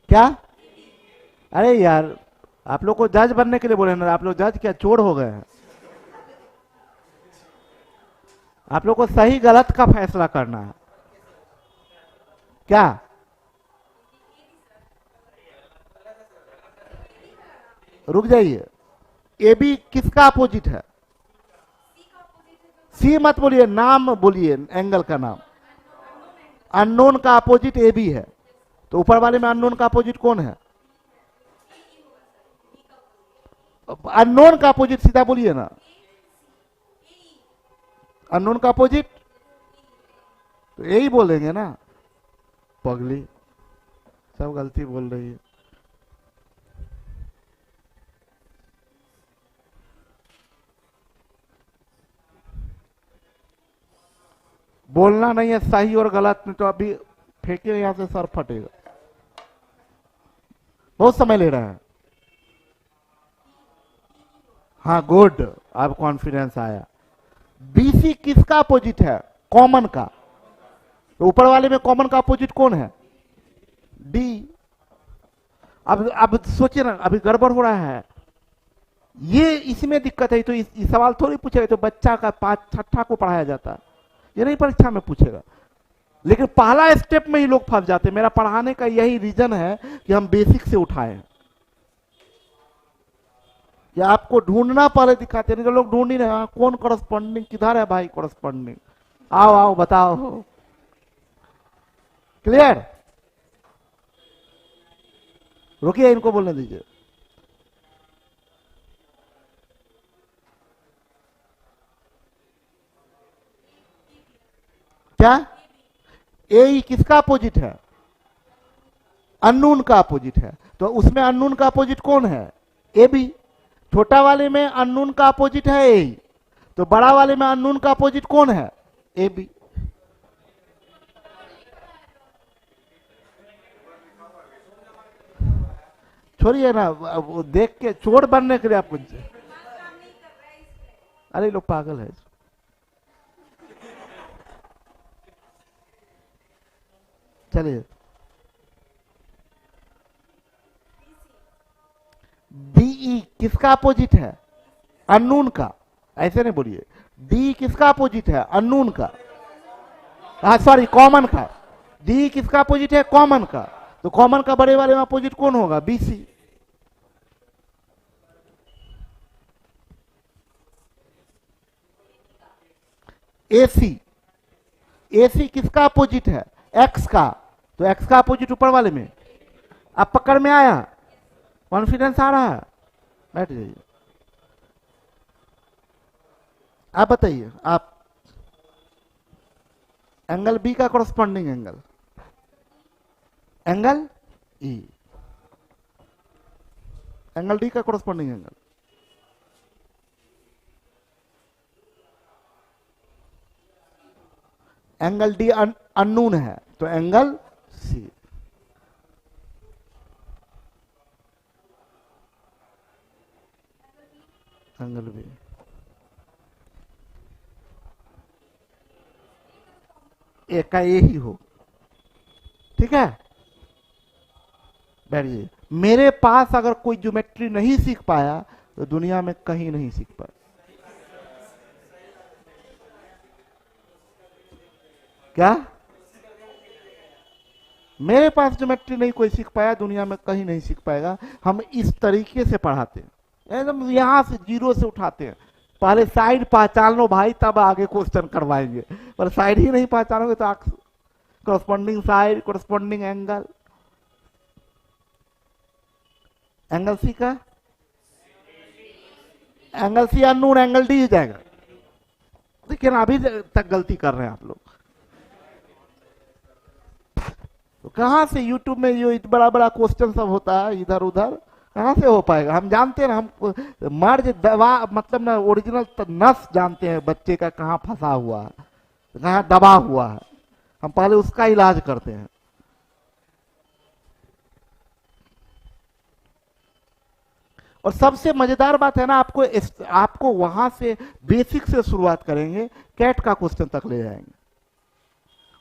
क्या? अरे यार, आप लोग को जज बनने के लिए बोले ना, आप लोग जज क्या चोर हो गए हैं? आप लोग को सही गलत का फैसला करना है। क्या? रुक जाइए, ए बी किसका अपोजिट है? सी मत बोलिए, नाम बोलिए, एंगल का नाम। अननोन का अपोजिट ए बी है, तो ऊपर वाले में अननोन का अपोजिट कौन है? अननोन का अपोजिट सीधा बोलिए ना। अननोन का अपोजिट तो यही बोलेंगे ना पगली, सब गलती बोल रही है। बोलना नहीं है सही और गलत में, तो अभी फेंके यहां से सर फटेगा। बहुत समय ले रहा है। हाँ गुड, अब कॉन्फिडेंस आया। बीसी किसका अपोजिट है? कॉमन का, तो ऊपर वाले में कॉमन का अपोजिट कौन है? डी। अब सोचिए ना, अभी गड़बड़ हो रहा है ये, इसमें दिक्कत है। तो इस सवाल थोड़ी पूछेगा, तो बच्चा का 5 को पढ़ाया जाता है, ये नहीं परीक्षा में पूछेगा। लेकिन पहला स्टेप में ही लोग फंस जाते हैं। मेरा पढ़ाने का यही रीजन है कि हम बेसिक से उठाए, या आपको ढूंढना पहले दिखाते नहीं तो लोग ढूंढ ही रहे। कौन कॉरस्पॉन्डिंग, किधर है भाई कॉरस्पॉन्डिंग? आओ आओ बताओ। क्लियर? रुकिए, इनको बोलने दीजिए। क्या? ए किसका अपोजिट है? अननोन का अपोजिट है, तो उसमें अननोन का अपोजिट कौन है? A B. छोटा वाले में अननोन का अपोजिट है ए, तो बड़ा वाले में अननोन का अपोजिट कौन है? A B. छोड़िए ना, वो देख के चोर बनने के लिए आपको, अरे लोग पागल है। चलिए, डीई किसका अपोजिट है? अननोन का। ऐसे नहीं बोलिए, डी किसका अपोजिट है? अननोन का। हाँ सॉरी, कॉमन का। डी किसका अपोजिट है? कॉमन का। तो कॉमन का बड़े वाले में अपोजिट कौन होगा? बीसी। एसी, एसी किसका अपोजिट है? एक्स का। तो एक्स का अपोजिट ऊपर वाले में। अब पकड़ में आया? कॉन्फिडेंस आ रहा है? बैठ जाइए। आप बताइए, आप एंगल बी का corresponding angle, angle E, angle D का corresponding angle, angle D unknown है तो एंगल सी। एंगल बी, एक का ए ही हो, ठीक है। बैठिए। मेरे पास अगर कोई ज्योमेट्री नहीं सीख पाया तो दुनिया में कहीं नहीं सीख पाया। क्या? मेरे पास ज्योमेट्री नहीं कोई सीख पाया, दुनिया में कहीं नहीं सीख पाएगा। हम इस तरीके से पढ़ाते हैं, एकदम यहां से जीरो से उठाते हैं। पहले साइड पहचान लो भाई, तब आगे क्वेश्चन करवाएंगे। पर साइड ही नहीं पहचानोगे तो corresponding side, corresponding angle, angle C का, angle C unknown, angle D हो जाएगा। देखिए ना, अभी तक गलती कर रहे हैं आप लोग। तो कहां से यूट्यूब में ये बड़ा बड़ा क्वेश्चन सब होता है इधर उधर, कहां से हो पाएगा? हम जानते हैं ना, हम मर्ज दवा मतलब ना ओरिजिनल नस जानते हैं बच्चे का कहां फंसा हुआ है, कहां दबा हुआ है। हम पहले उसका इलाज करते हैं। और सबसे मजेदार बात है ना, आपको वहां से बेसिक से शुरुआत करेंगे, कैट का क्वेश्चन तक ले जाएंगे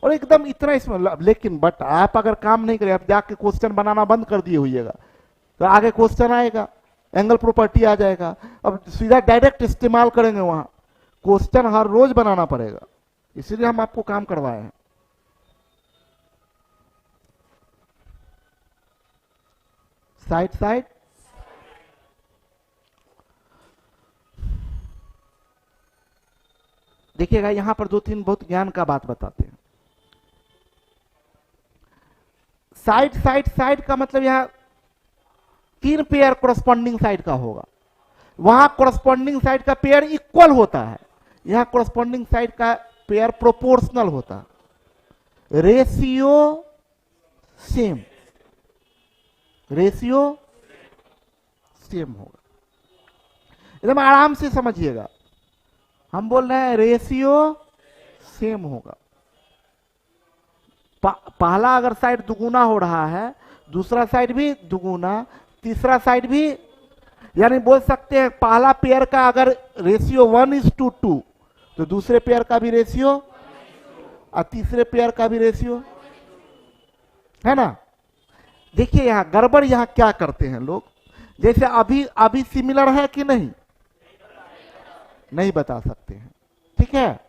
और एकदम इतना इसमें। लेकिन बट आप अगर काम नहीं करें, आप जाके क्वेश्चन बनाना बंद कर दिए होइएगा, तो आगे क्वेश्चन आएगा, एंगल प्रॉपर्टी आ जाएगा। अब सीधा डायरेक्ट इस्तेमाल करेंगे, वहां क्वेश्चन हर रोज बनाना पड़ेगा। इसीलिए हम आपको काम करवाए हैं। साइड साइड, देखिएगा यहां पर दो तीन बहुत ज्ञान का बात बताते हैं। साइड साइड साइड का मतलब यहां तीन पेयर कोरस्पॉन्डिंग साइड का होगा, वहां कोरस्पॉन्डिंग साइड का पेयर इक्वल होता है, यहां कोरस्पॉन्डिंग साइड का पेयर प्रोपोर्शनल होता है। रेशियो सेम, रेशियो सेम होगा। एकदम आराम से समझिएगा, हम बोल रहे हैं रेशियो सेम होगा। पहला अगर साइड दुगुना हो रहा है, दूसरा साइड भी दुगुना, तीसरा साइड भी, यानी बोल सकते हैं पहला पेयर का अगर रेशियो 1:2 तो दूसरे पेयर का भी रेशियो और तीसरे पेयर का भी रेशियो, है ना। देखिए यहां गड़बड़, यहां क्या करते हैं लोग, जैसे अभी अभी सिमिलर है कि नहीं, नहीं बता सकते हैं, ठीक है।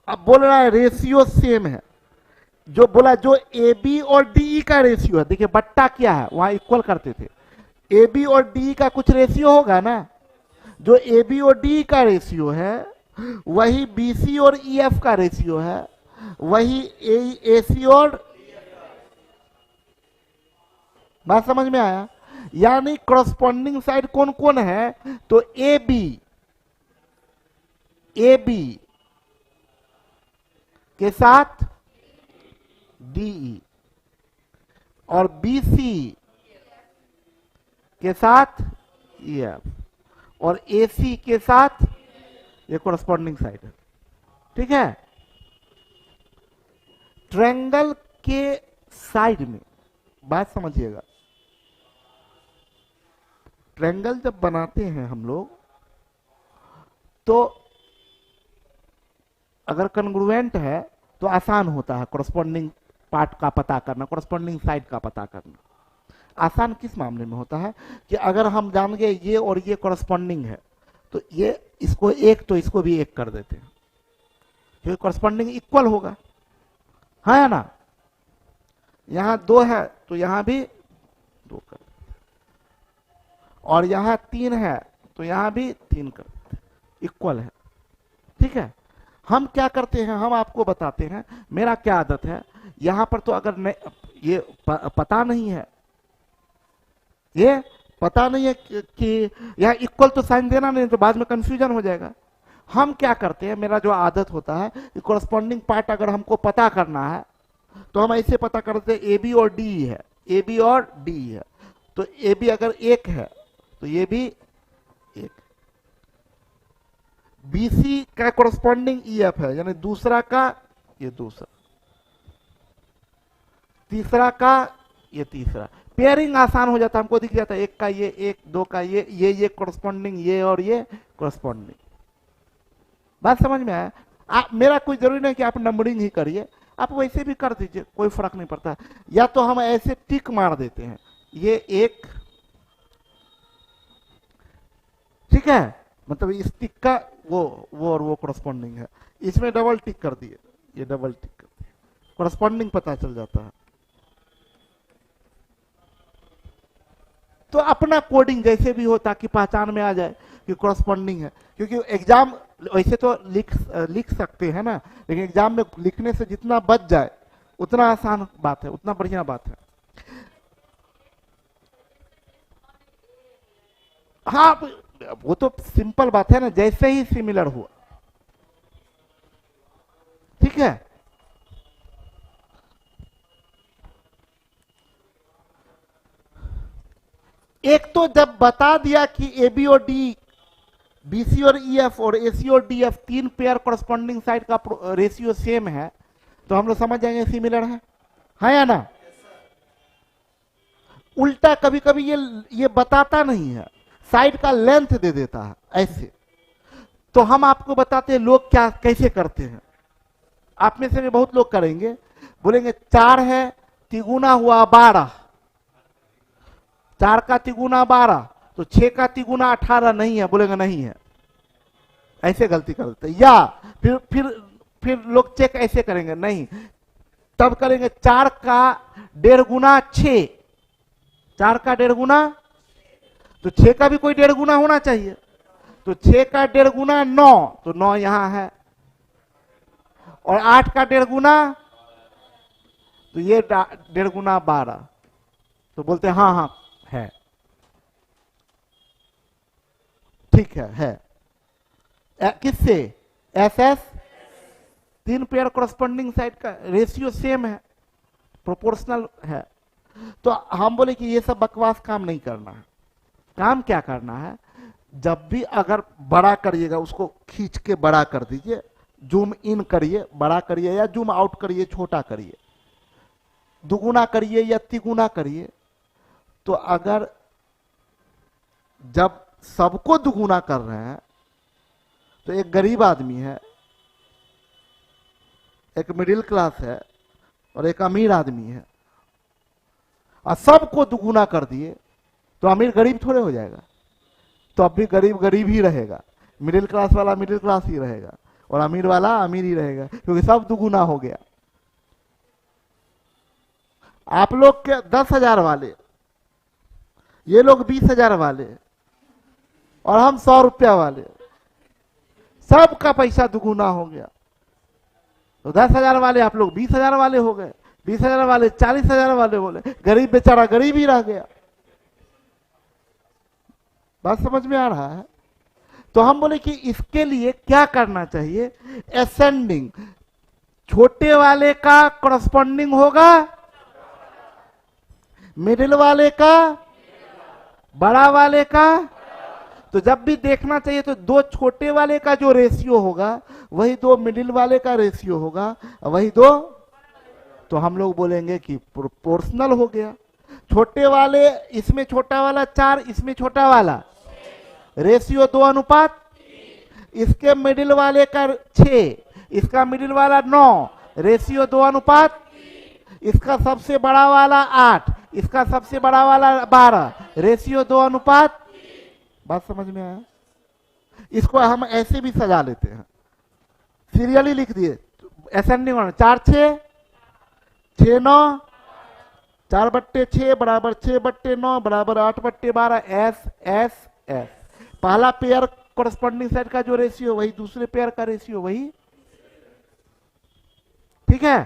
अब बोल रहा है रेशियो सेम है, जो बोला जो ए बी और डी का रेशियो है, देखिए बट्टा क्या है, वहां इक्वल करते थे, ए बी और डी का कुछ रेशियो होगा ना, जो ए बी और डी का रेशियो है वही बी सी और ई एफ का रेशियो है, वही ए सी और, बात समझ में आया। यानी करस्पॉन्डिंग साइड कौन कौन है, तो ए बी के साथ डी और बी सी के साथ EF और AC के साथ ये कोरस्पॉन्डिंग साइड है। ठीक है, ट्रायंगल के साइड में बात समझिएगा, ट्रायंगल जब बनाते हैं हम लोग तो अगर कन्ग्रुएंट है तो आसान होता है कोरस्पॉन्डिंग पार्ट का पता करना, कोरस्पॉन्डिंग साइड का पता करना। आसान किस मामले में होता है कि अगर हम जान गए ये और ये कोरस्पॉन्डिंग है तो ये इसको एक तो इसको भी एक कर देते हैं, क्योंकि कोरस्पॉन्डिंग इक्वल होगा, है या ना। यहां 2 है तो यहां भी 2 कर देते, और यहां 3 है तो यहां भी 3 कर देते, इक्वल है। ठीक है, हम क्या करते हैं, हम आपको बताते हैं, मेरा क्या आदत है, यहां पर तो अगर ये पता नहीं है, ये पता नहीं है कि यह इक्वल तो साइन देना नहीं तो बाद में कंफ्यूजन हो जाएगा। हम क्या करते हैं, मेरा जो आदत होता है कि कोरस्पॉन्डिंग पार्ट अगर हमको पता करना है तो हम ऐसे पता करते हैं AB और D है, AB और D है, तो AB अगर 1 है तो ये भी 1, BC का कोरस्पॉन्डिंग EF है, यानी दूसरा का ये दूसरा, तीसरा का ये तीसरा, पेयरिंग आसान हो जाता है, हमको दिख जाता है 1 का ये 1, 2 का ये कोरस्पॉन्डिंग, ये और ये कोरस्पॉन्डिंग। बात समझ में आया। मेरा कोई जरूरी नहीं कि आप नंबरिंग ही करिए, आप वैसे भी कर दीजिए, कोई फर्क नहीं पड़ता। या तो हम ऐसे टिक मार देते हैं, ये 1, ठीक है, मतलब इस टिक का वो और वो कोरस्पॉन्डिंग है, इसमें डबल टिक कर दिए, ये डबल टिक कर दिए, कोरस्पॉन्डिंग पता चल जाता है। तो अपना कोडिंग जैसे भी हो ताकि पहचान में आ जाए कि कोरस्पॉन्डिंग है, क्योंकि एग्जाम वैसे तो लिख सकते हैं ना, लेकिन एग्जाम में लिखने से जितना बच जाए उतना आसान बात है, उतना बढ़िया बात है। हाँ, वो तो सिंपल बात है ना, जैसे ही सिमिलर हुआ। ठीक है, एक तो जब बता दिया कि AB और D, BC और EF और AC और DF 3 पेयर कोरस्पॉन्डिंग साइड का रेशियो सेम है तो हम लोग समझ जाएंगे सिमिलर है या ना। उल्टा कभी कभी ये बताता नहीं है, साइड का लेंथ दे देता है ऐसे, तो हम आपको बताते हैं लोग क्या कैसे करते हैं। आप में से भी बहुत लोग करेंगे, बोलेंगे 4 है, तिगुना हुआ 12, 4 का तिगुना 12, तो 6 का तिगुना 18 नहीं है, बोलेंगे नहीं है, ऐसे गलती कर देते। या फिर लोग चेक ऐसे करेंगे, नहीं, तब करेंगे 4 का 1.5 गुना 6, 4 का 1.5 गुना, तो 6 का भी कोई 1.5 गुना होना चाहिए, तो 6 का 1.5 गुना 9, तो 9 यहां है, और 8 का 1.5 गुना, तो ये 1.5 गुना 12, तो बोलते हैं हाँ हाँ है, ठीक है। किससे? SS 3 पेयर कोरस्पॉन्डिंग साइड का रेशियो सेम है, प्रोपोर्शनल है। तो हम बोले कि ये सब बकवास काम नहीं करना है। काम क्या करना है, जब भी अगर बड़ा करिएगा उसको खींच के बड़ा कर दीजिए, जूम इन करिए बड़ा करिए, या जूम आउट करिए छोटा करिए, दुगुना करिए या तिगुना करिए। तो अगर जब सबको दुगुना कर रहे हैं तो एक गरीब आदमी है, एक मिडिल क्लास है और एक अमीर आदमी है, और सबको दुगुना कर दिए तो अमीर गरीब थोड़े हो जाएगा, तो अब भी गरीब गरीब ही रहेगा, मिडिल क्लास वाला मिडिल क्लास ही रहेगा और अमीर वाला अमीर ही रहेगा, क्योंकि सब दुगुना हो गया। आप लोग के 10,000 वाले, ये लोग 20,000 वाले और हम 100 रुपया वाले, सबका पैसा दुगुना हो गया। तो 10,000 वाले आप लोग 20,000 वाले हो गए, 20,000 वाले 40,000 वाले बोले, गरीब बेचारा गरीब ही रह गया। बात समझ में आ रहा है? तो हम बोले कि इसके लिए क्या करना चाहिए, असेंडिंग, छोटे वाले का कोरस्पॉन्डिंग होगा मिडिल वाले का, बड़ा वाले का, तो जब भी देखना चाहिए तो दो छोटे वाले का जो रेशियो होगा वही दो मिडिल वाले का रेशियो होगा, वही दो, तो हम लोग बोलेंगे कि प्रोपोर्शनल हो गया। छोटे वाले, इसमें छोटा वाला 4, इसमें छोटा वाला, रेशियो 2:, इसके मिडिल वाले का 6, इसका मिडिल वाला 9, रेशियो 2:, इसका सबसे बड़ा वाला 8, इसका सबसे बड़ा वाला 12, रेशियो 2:। बात समझ में आया? इसको हम ऐसे भी सजा लेते हैं, सीरियली लिख दिए, असेंडिंग ऑर्डर, 4/6, 6/9, 4/6 बराबर 6/9 बराबर 8/12, एस एस एस। पहला पेयर कोरस्पॉन्डिंग सेट का जो रेशियो वही दूसरे पेयर का रेशियो वही, ठीक है।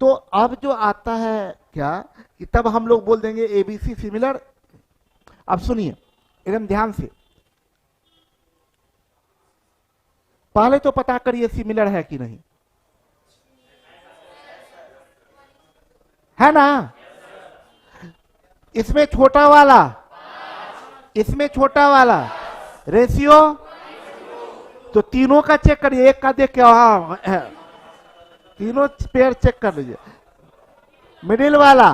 तो अब जो आता है क्या कि तब हम लोग बोल देंगे एबीसी सिमिलर। अब सुनिए एकदम ध्यान से, पहले तो पता करिए सिमिलर है कि नहीं, है ना। इसमें छोटा वाला, इसमें छोटा वाला रेशियो, तो तीनों का चेक करिए, एक का देख के हाँ तीनों पेयर चेक कर लीजिए। मिडिल वाला,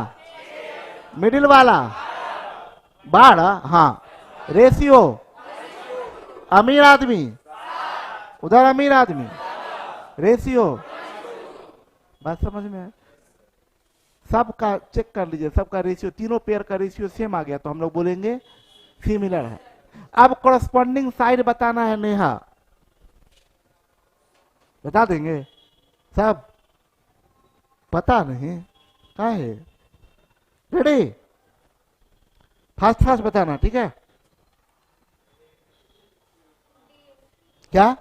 मिडिल वाला 12, हाँ, रेशियो अमीर आदमी, उधर अमीर आदमी, रेशियो, बात समझ में है? सबका चेक कर लीजिए, सबका रेशियो, तीनों पेयर का रेशियो सेम आ गया तो हम लोग बोलेंगे सिमिलर है। अब कॉरस्पॉन्डिंग साइड बताना है नेहा, बता देंगे सब? पता नहीं क्या है? रेडी? फास्ट फास्ट बताना, ठीक है? क्या?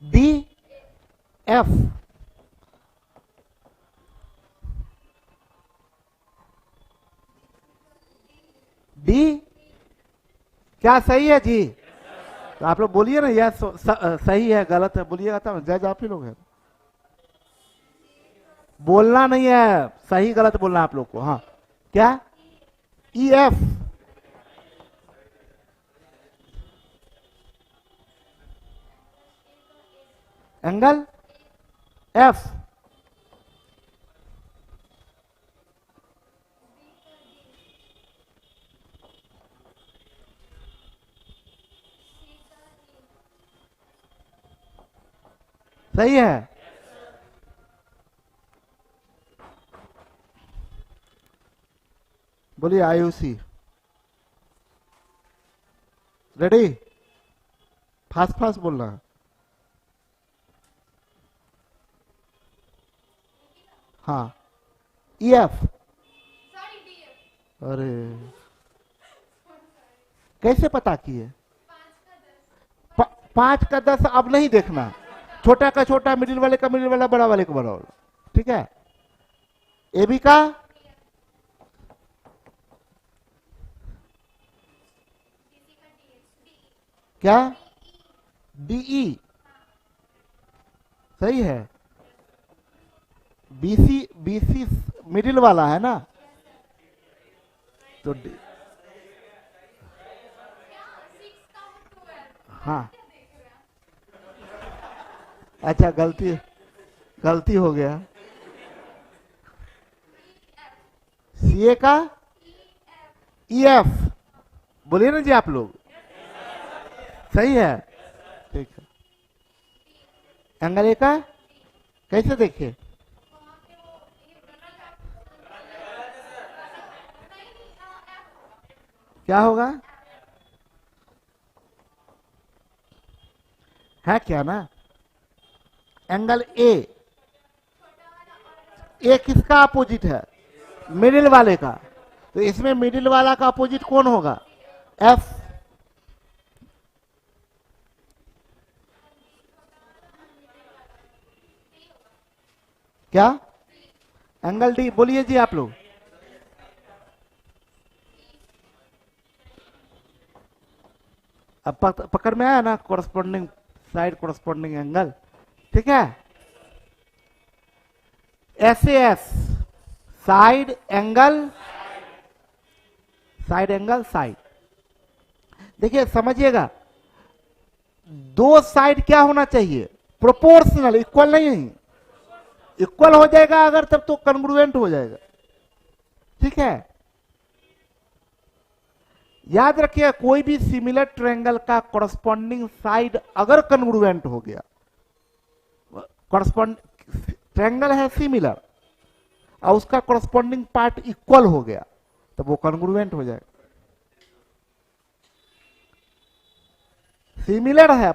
डी एफ, डी क्या सही है जी? तो आप लोग बोलिए ना, यह सही है गलत है बोलिएगा तब, जज आप ही लोग हैं। बोलना नहीं है, सही गलत बोलना आप लोग को। हाँ, क्या? ई एफ, एंगल एफ, सही है। बोलिए आयुषी, रेडी? फास्ट फास्ट बोलना। हाँ, ई एफ, अरे कैसे पता किए? 5 का 10 अब नहीं देखना, छोटा का छोटा, मिडिल वाले का मिडिल वाला, बड़ा वाले का बड़ा वाला, ठीक है। ए बी का क्या? डीई, सही है। बीसी, बीसी मिडिल वाला है ना, तो हाँ, अच्छा गलती, गलती हो गया। सीए का ई एफ, बोलिए ना जी आप लोग, सही है, ठीक है। एंगल ए का कैसे देखे? क्या होगा? है क्या ना, एंगल ए किसका अपोजिट है? मिडिल वाले का, तो इसमें मिडिल वाला का अपोजिट कौन होगा? एफ। क्या? एंगल डी, बोलिए जी आप लोग। अब पकड़ में आया ना, कोरस्पॉन्डिंग साइड, कोरस्पॉन्डिंग एंगल, ठीक है। S side angle side angle side. देखिए समझिएगा, दो साइड क्या होना चाहिए, प्रोपोर्शनल, इक्वल नहीं। इक्वल हो जाएगा अगर तब तो कन्ग्रुएंट हो जाएगा, ठीक है। याद रखिए कोई भी सिमिलर ट्रायंगल का कॉरस्पॉन्डिंग साइड अगर कन्ग्रुएंट हो गया, कॉरस्पॉन्ड ट्रायंगल है सिमिलर और उसका कॉरस्पॉन्डिंग पार्ट इक्वल हो गया, तब वो कन्ग्रुएंट हो जाएगा। सिमिलर है,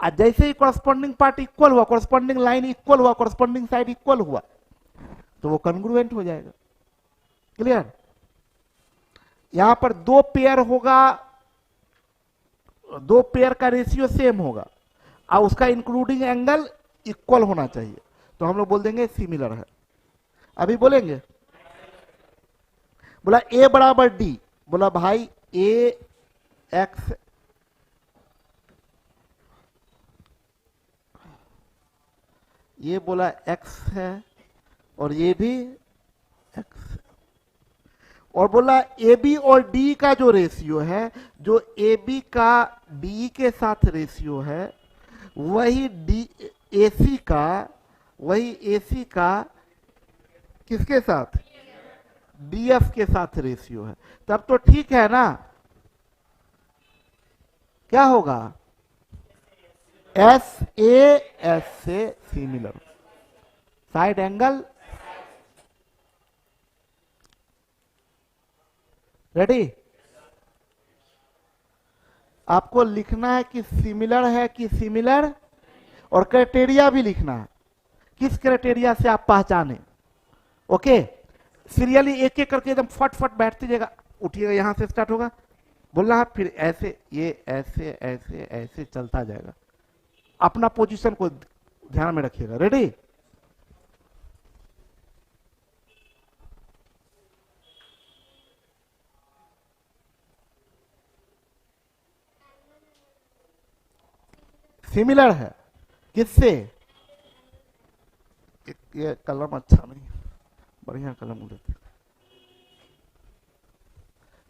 जैसे ही कॉरस्पॉन्डिंग पार्ट इक्वल हुआ, कॉरस्पॉन्डिंग लाइन इक्वल हुआ, कॉरस्पॉन्डिंग साइड इक्वल हुआ, तो वो कन्ग्रुएंट हो जाएगा। क्लियर। यहां पर दो पेयर होगा, दो पेयर का रेशियो सेम होगा और उसका इंक्लूडिंग एंगल इक्वल होना चाहिए, तो हम लोग बोल देंगे सिमिलर है। अभी बोलेंगे, बोला ए बराबर डी, बोला भाई ए एक्स, ये बोला एक्स है और ये भी एक्स, और बोला ए बी और डी का जो रेशियो है, जो ए बी का डी के साथ रेशियो है, वही डी एसी का, वही एसी का किसके साथ, डीएफ के साथ रेशियो है, तब तो ठीक है ना। क्या होगा, एस ए एस से सिमिलर, साइड एंगल। रेडी। आपको लिखना है कि सिमिलर है कि सिमिलर, और क्राइटेरिया भी लिखना है, किस क्राइटेरिया से आप पहचाने। ओके, सीरियली एक एक करके एकदम फट फट बैठते जाएगा, उठिएगा, यहां से स्टार्ट होगा बोलना है, फिर ऐसे, ये ऐसे ऐसे ऐसे चलता जाएगा। अपना पोजीशन को ध्यान में रखिएगा। रेडी। सिमिलर है किससे, ये कलम अच्छा नहीं, बढ़िया कलम उड़े।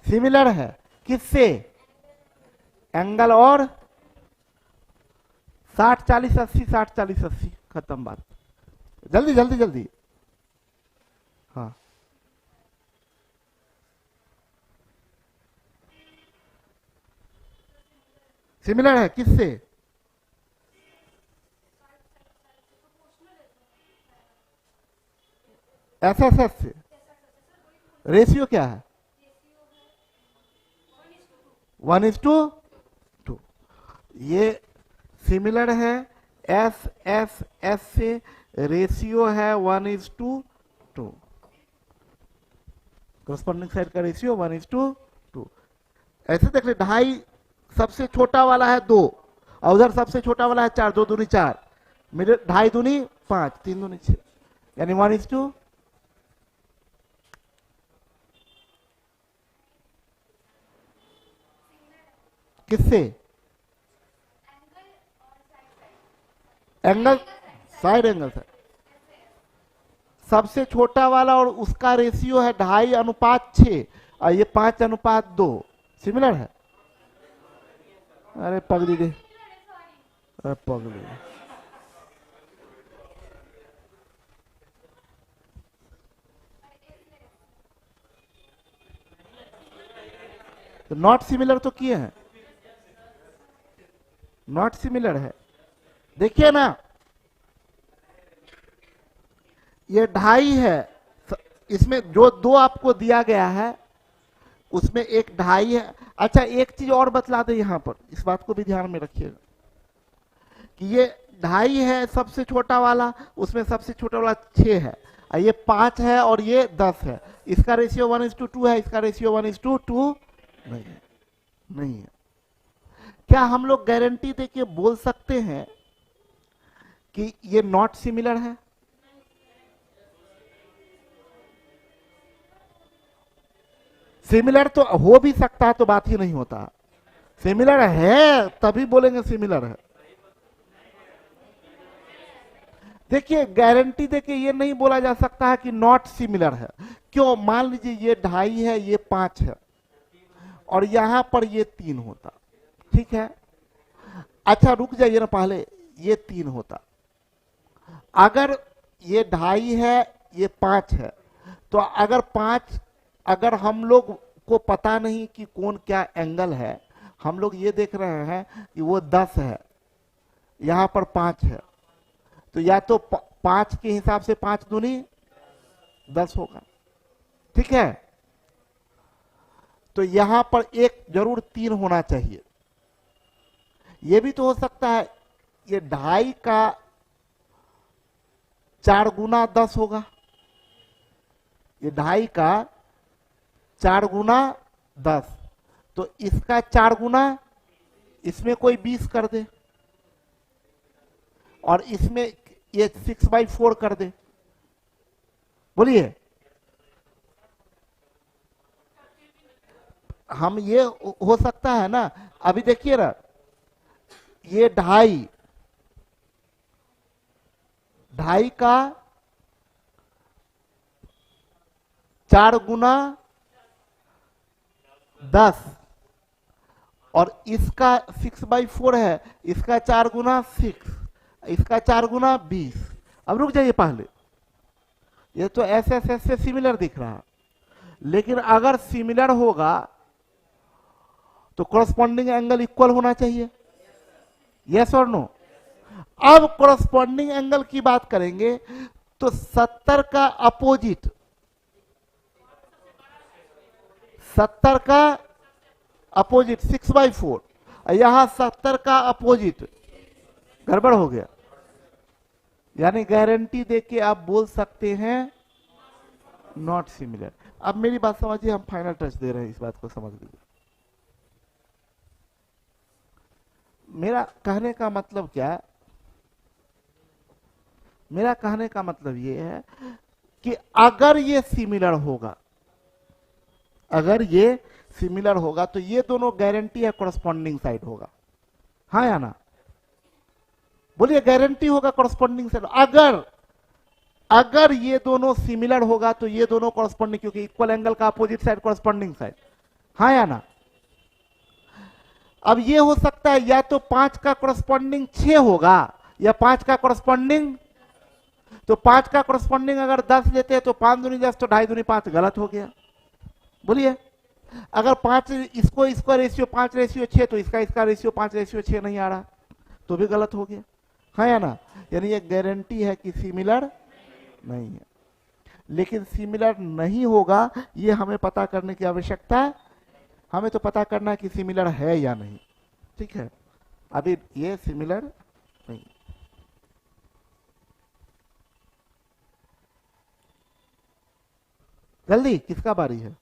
सिमिलर है किससे, एंगल और 60 40 80, 60 40 80, खत्म बात। जल्दी जल्दी जल्दी। हाँ, सिमिलर है किससे, एस एस एस से। रेशियो क्या है, 1:2। ये सिमिलर है, एस एस एस से रेशियो है 1:2। कॉरस्पॉन्डिंग साइड का रेशियो 1:2। ऐसे देख ले, ढाई सबसे छोटा वाला है 2 और उधर सबसे छोटा वाला है 4, 2 दूनी 4, मेरे ढाई दूनी 5, 3 दूनी 6, यानी 1:2। किससे, एंगल, साइड एंगल से। सबसे छोटा वाला और उसका रेशियो है 2.5:6 और ये 5:2। सिमिलर है। अरे पगली दे, अरे पगली। तो नॉट सिमिलर तो किए हैं, नॉट सिमिलर है। देखिए ना, ये 2.5 है, इसमें जो 2 आपको दिया गया है उसमें एक 2.5 है। अच्छा एक चीज और बतला दे यहां पर, इस बात को भी ध्यान में रखिएगा कि ये 2.5 है सबसे छोटा वाला, उसमें सबसे छोटा वाला 6 है, और ये 5 है और ये 10 है। इसका रेशियो 1:2 है, इसका रेशियो 1:2 नहीं है, नहीं है। क्या हम लोग गारंटी दे के बोल सकते हैं कि ये नॉट सिमिलर है? सिमिलर तो हो भी सकता है, तो बात ही नहीं होता। सिमिलर है तभी बोलेंगे सिमिलर है। देखिए गारंटी देके ये नहीं बोला जा सकता है कि नॉट सिमिलर है। क्यों, मान लीजिए ये 2.5 है, ये 5 है, और यहां पर ये 3 होता, ठीक है। अच्छा रुक जाइए ना, पहले ये 3 होता, अगर ये 2.5 है, ये 5 है, तो अगर 5, अगर हम लोग को पता नहीं कि कौन क्या एंगल है, हम लोग ये देख रहे हैं कि वो 10 है, यहां पर 5 है, तो या तो 5 के हिसाब से 5 दूनी 10 होगा, ठीक है। तो यहां पर एक जरूर 3 होना चाहिए। यह भी तो हो सकता है ये 2.5 का 4 गुना 10 होगा, ये 2.5 का 4 गुना 10, तो इसका 4 गुना, इसमें कोई 20 कर दे, और इसमें ये 6/4 कर दे, बोलिए। हम ये हो सकता है ना, अभी देखिए ना, ये 2.5 का 4 गुना 10, और इसका 6/4 है, इसका 4 गुना 6, इसका 4 गुना 20। अब रुक जाइए, पहले ये तो ऐसे से सिमिलर दिख रहा है, लेकिन अगर सिमिलर होगा तो कॉरस्पॉन्डिंग एंगल इक्वल होना चाहिए, यस और नो। अब कॉरस्पॉन्डिंग एंगल की बात करेंगे तो 70 का अपोजिट, 70 का अपोजिट 6/4, यहां 70 का अपोजिट, गड़बड़ हो गया। यानी गारंटी देके आप बोल सकते हैं नॉट सिमिलर। अब मेरी बात समझिए, हम फाइनल टच दे रहे हैं, इस बात को समझ लीजिए। मेरा कहने का मतलब क्या है, मेरा कहने का मतलब ये है कि अगर ये सिमिलर होगा, अगर ये सिमिलर होगा तो ये दोनों गारंटी है कॉरस्पॉन्डिंग साइड होगा, हाँ या ना, बोलिए। गारंटी होगा कॉरस्पॉन्डिंग साइड। अगर ये दोनों सिमिलर होगा तो ये दोनों कॉरस्पॉन्डिंग, क्योंकि इक्वल एंगल का अपोजिट साइड कॉरस्पॉन्डिंग साइड, हाँ या ना। अब ये हो सकता है या तो 5 का कॉरस्पॉन्डिंग 6 होगा, या 5 का कॉरस्पॉन्डिंग, तो 5 का कॉरस्पॉन्डिंग अगर 10 लेते हैं तो 5 दूनी 10, तो 2.5 दूनी 5, गलत हो गया, बोलिए। अगर 5 इसको रेशियो 5/6, तो इसका रेशियो 5/6 नहीं आ रहा, तो भी गलत हो गया, हाँ या ना। यानी ये गारंटी है कि सिमिलर नहीं है, लेकिन सिमिलर नहीं होगा ये हमें पता करने की आवश्यकता है। हमें तो पता करना है कि सिमिलर है या नहीं, ठीक है। अभी ये सिमिलर नहीं, जल्दी किसका बारी है?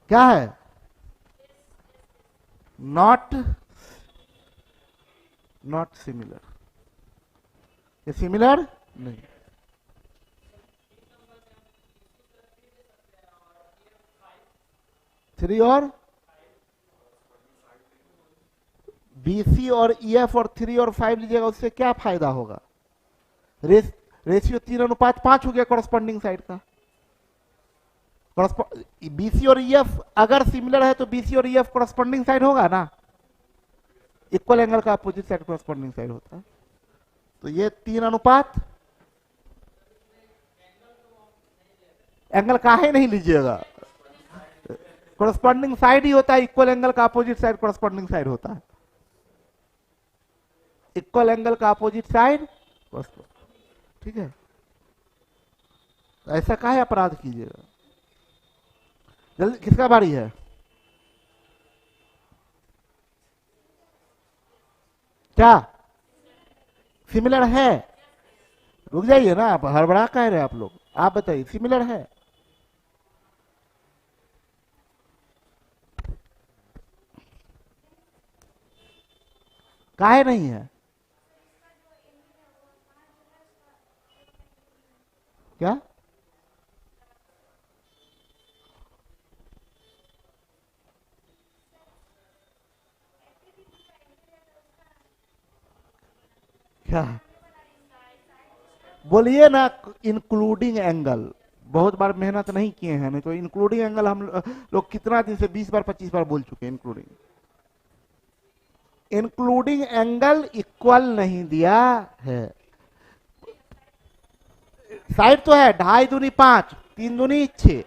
क्या है? नॉट सिमिलर, ये सिमिलर नहीं। थ्री और BC और EF और 3 और 5 लीजिएगा, उससे क्या फायदा होगा? रेशियो 3:5 हो गया कॉरस्पॉन्डिंग साइड का। BC और EF अगर सिमिलर है तो BC और EF कॉरस्पॉन्डिंग साइड होगा ना, इक्वल एंगल का अपोजिट साइड कॉरस्पॉन्डिंग साइड होता है। तो ये 3:, एंगल काहे नहीं लीजिएगा, कॉरस्पॉन्डिंग साइड ही होता है, इक्वल एंगल का अपोजिट साइड कॉरस्पॉन्डिंग साइड होता है, इक्वल एंगल का अपोजिट साइड, ठीक है। ऐसा काहे अपराध कीजिएगा। जल्दी किसका बारी है? क्या सिमिलर है? रुक जाइए ना, आप हड़बड़ा कह रहे हैं आप लोग, आप बताइए सिमिलर है? काहे नहीं है? क्या? क्या बोलिए ना, इंक्लूडिंग एंगल बहुत बार मेहनत नहीं किए हैं, नहीं तो इंक्लूडिंग एंगल हम लोग कितना दिन से 20 बार 25 बार बोल चुके हैं। इंक्लूडिंग एंगल इक्वल नहीं दिया है। साइड तो है 2.5 दूनी 5, 3 दूनी 6,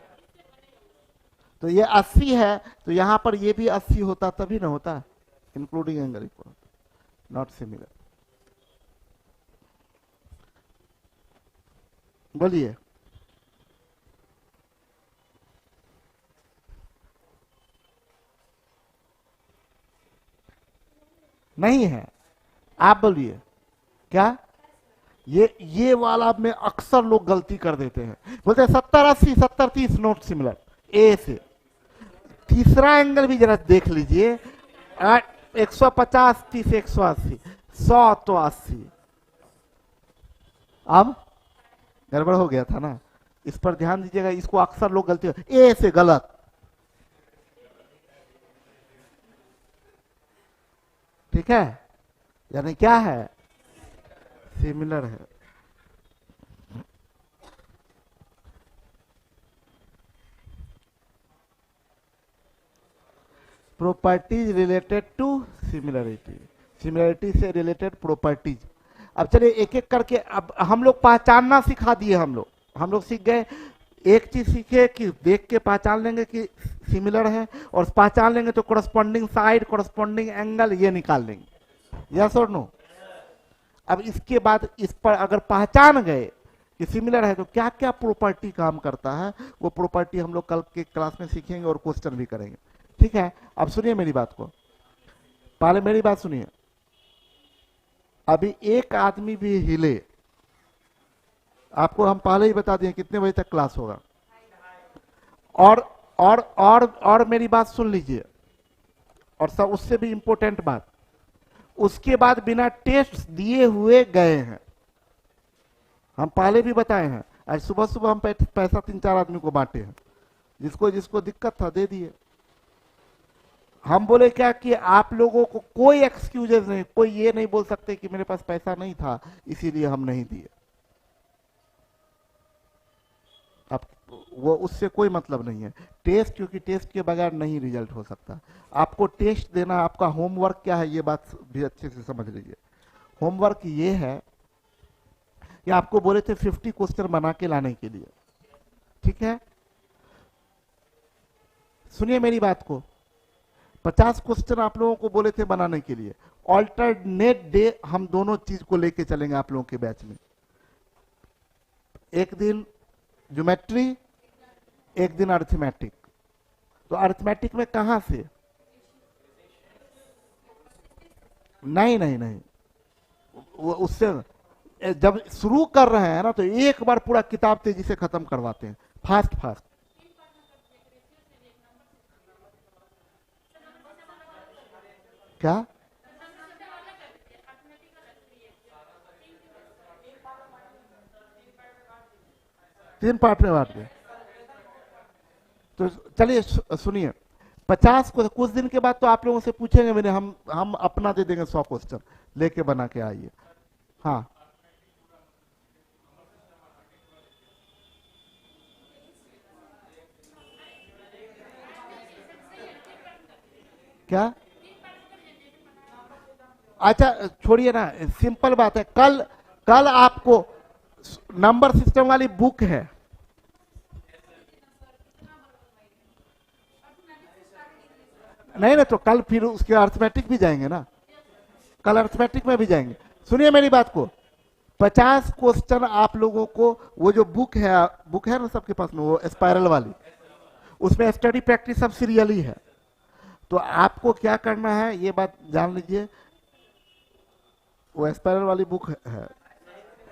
तो ये 80 है, तो यहां पर ये भी 80 होता तभी ना होता, including angle equal, not similar. बोलिए। नहीं है, आप बोलिए क्या। ये वाला में अक्सर लोग गलती कर देते हैं, बोलते हैं 70-80 70-30 नॉट सिमिलर, ए से। तीसरा एंगल भी जरा देख लीजिए, 150 30 180 100 तो 80। अब गड़बड़ हो गया था ना, इस पर ध्यान दीजिएगा, इसको अक्सर लोग गलती, ए से गलत। ठीक है, यानी क्या है, सिमिलर है। Properties related to similarity, similarity से रिलेटेड प्रॉपर्टीज। अब चलिए एक एक करके, अब हम लोग पहचानना सिखा दिए, हम लोग सीख गए। एक चीज सीखे कि देख के पहचान लेंगे कि सिमिलर है, और पहचान लेंगे तो कोरस्पॉन्डिंग साइड, कोरस्पॉन्डिंग एंगल ये निकाल लेंगे, यस और नो। अब इसके बाद इस पर अगर पहचान गए कि सिमिलर है तो क्या क्या प्रॉपर्टी काम करता है, वो प्रॉपर्टी हम लोग कल के क्लास में सीखेंगे और क्वेश्चन भी करेंगे। ठीक है, अब सुनिए मेरी बात को, पहले मेरी बात सुनिए। अभी एक आदमी भी हिले, आपको हम पहले ही बता दिए कितने बजे तक क्लास होगा। और मेरी बात सुन लीजिए, और सब उससे भी इंपॉर्टेंट बात, उसके बाद बिना टेस्ट दिए हुए गए हैं, हम पहले भी बताए हैं। आज सुबह सुबह हम पैसा 3-4 आदमी को बांटे हैं, जिसको जिसको दिक्कत था दे दिए। हम बोले क्या कि आप लोगों को कोई एक्सक्यूजेस नहीं, कोई ये नहीं बोल सकते कि मेरे पास पैसा नहीं था इसीलिए हम नहीं दिए। अब वो उससे कोई मतलब नहीं है टेस्ट, क्योंकि टेस्ट के बगैर नहीं रिजल्ट हो सकता। आपको टेस्ट देना, आपका होमवर्क क्या है ये बात भी अच्छे से समझ लीजिए। होमवर्क ये है कि आपको बोले थे 50 क्वेश्चन बना के लाने के लिए, ठीक है। सुनिए मेरी बात को, 50 क्वेश्चन आप लोगों को बोले थे बनाने के लिए। ऑल्टरनेट डे हम दोनों चीज को लेके चलेंगे आप लोगों के बैच में। एक दिन ज्योमेट्री, एक दिन अरिथमेटिक। तो अरिथमेटिक में कहां से, नहीं वो उससे जब शुरू कर रहे हैं ना तो एक बार पूरा किताब तेजी से खत्म करवाते हैं, फास्ट फास्ट। क्या 3 पार्ट में बांट गए। तो चलिए सुनिए, 50 को कुछ दिन के बाद तो आप लोगों से पूछेंगे मैंने, हम अपना दे देंगे 100 क्वेश्चन लेके बना के आइए। हाँ क्या, अच्छा छोड़िए ना, सिंपल बात है। कल आपको नंबर सिस्टम वाली बुक है, नहीं ना, तो कल फिर उसके अर्थमेटिक भी जाएंगे ना, कल अर्थमेटिक में भी जाएंगे। सुनिए मेरी बात को, 50 क्वेश्चन आप लोगों को, वो जो बुक है ना सबके पास में, वो स्पाइरल वाली, उसमें स्टडी प्रैक्टिस सब सीरियली है। तो आपको क्या करना है ये बात जान लीजिए, वो स्पाइरल वाली बुक है,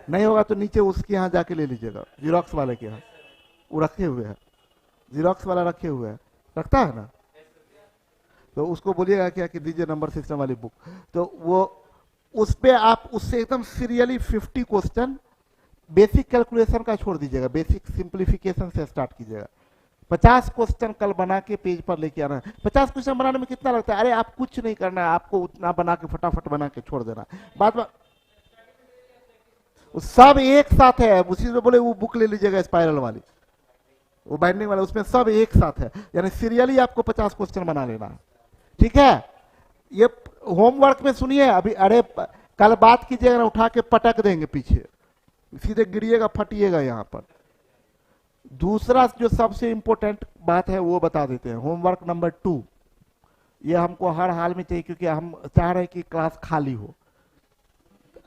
नहीं होगा तो नीचे उसके यहाँ जाके ले लीजिएगा, जीरोक्स वाले के यहाँ, वो रखे हुए हैं, जीरोक्स वाला रखे हुए हैं, रखता है ना, तो उसको बोलिएगा क्या कि दीजिए नंबर सिस्टम वाली बुक। तो वो उस पे आप उससे एकदम सीरियली 50 क्वेश्चन, बेसिक कैलकुलेशन का छोड़ दीजिएगा, बेसिक सिंप्लीफिकेशन से स्टार्ट कीजिएगा। 50 क्वेश्चन कल बना के पेज पर लेके आना है। 50 क्वेश्चन बनाने में कितना लगता है, अरे आप कुछ नहीं करना है, आपको उतना बना के फटाफट बना के छोड़ देना, बाद में सब एक साथ है। उसी में बोले वो बुक ले लीजिएगा स्पाइरल वाली, वो बाइंडिंग वाला, उसमें सब एक साथ है, यानी सीरियली आपको 50 क्वेश्चन बना लेना है। ठीक है, ये होमवर्क में सुनिए अभी। अरे कल बात कीजिएगा ना, उठा के पटक देंगे पीछे, सीधे गिरिएगा, फटिएगा यहाँ पर। दूसरा जो सबसे इंपॉर्टेंट बात है वो बता देते हैं, होमवर्क नंबर 2। ये हमको हर हाल में चाहिए, क्योंकि हम चाह रहे हैं कि क्लास खाली हो।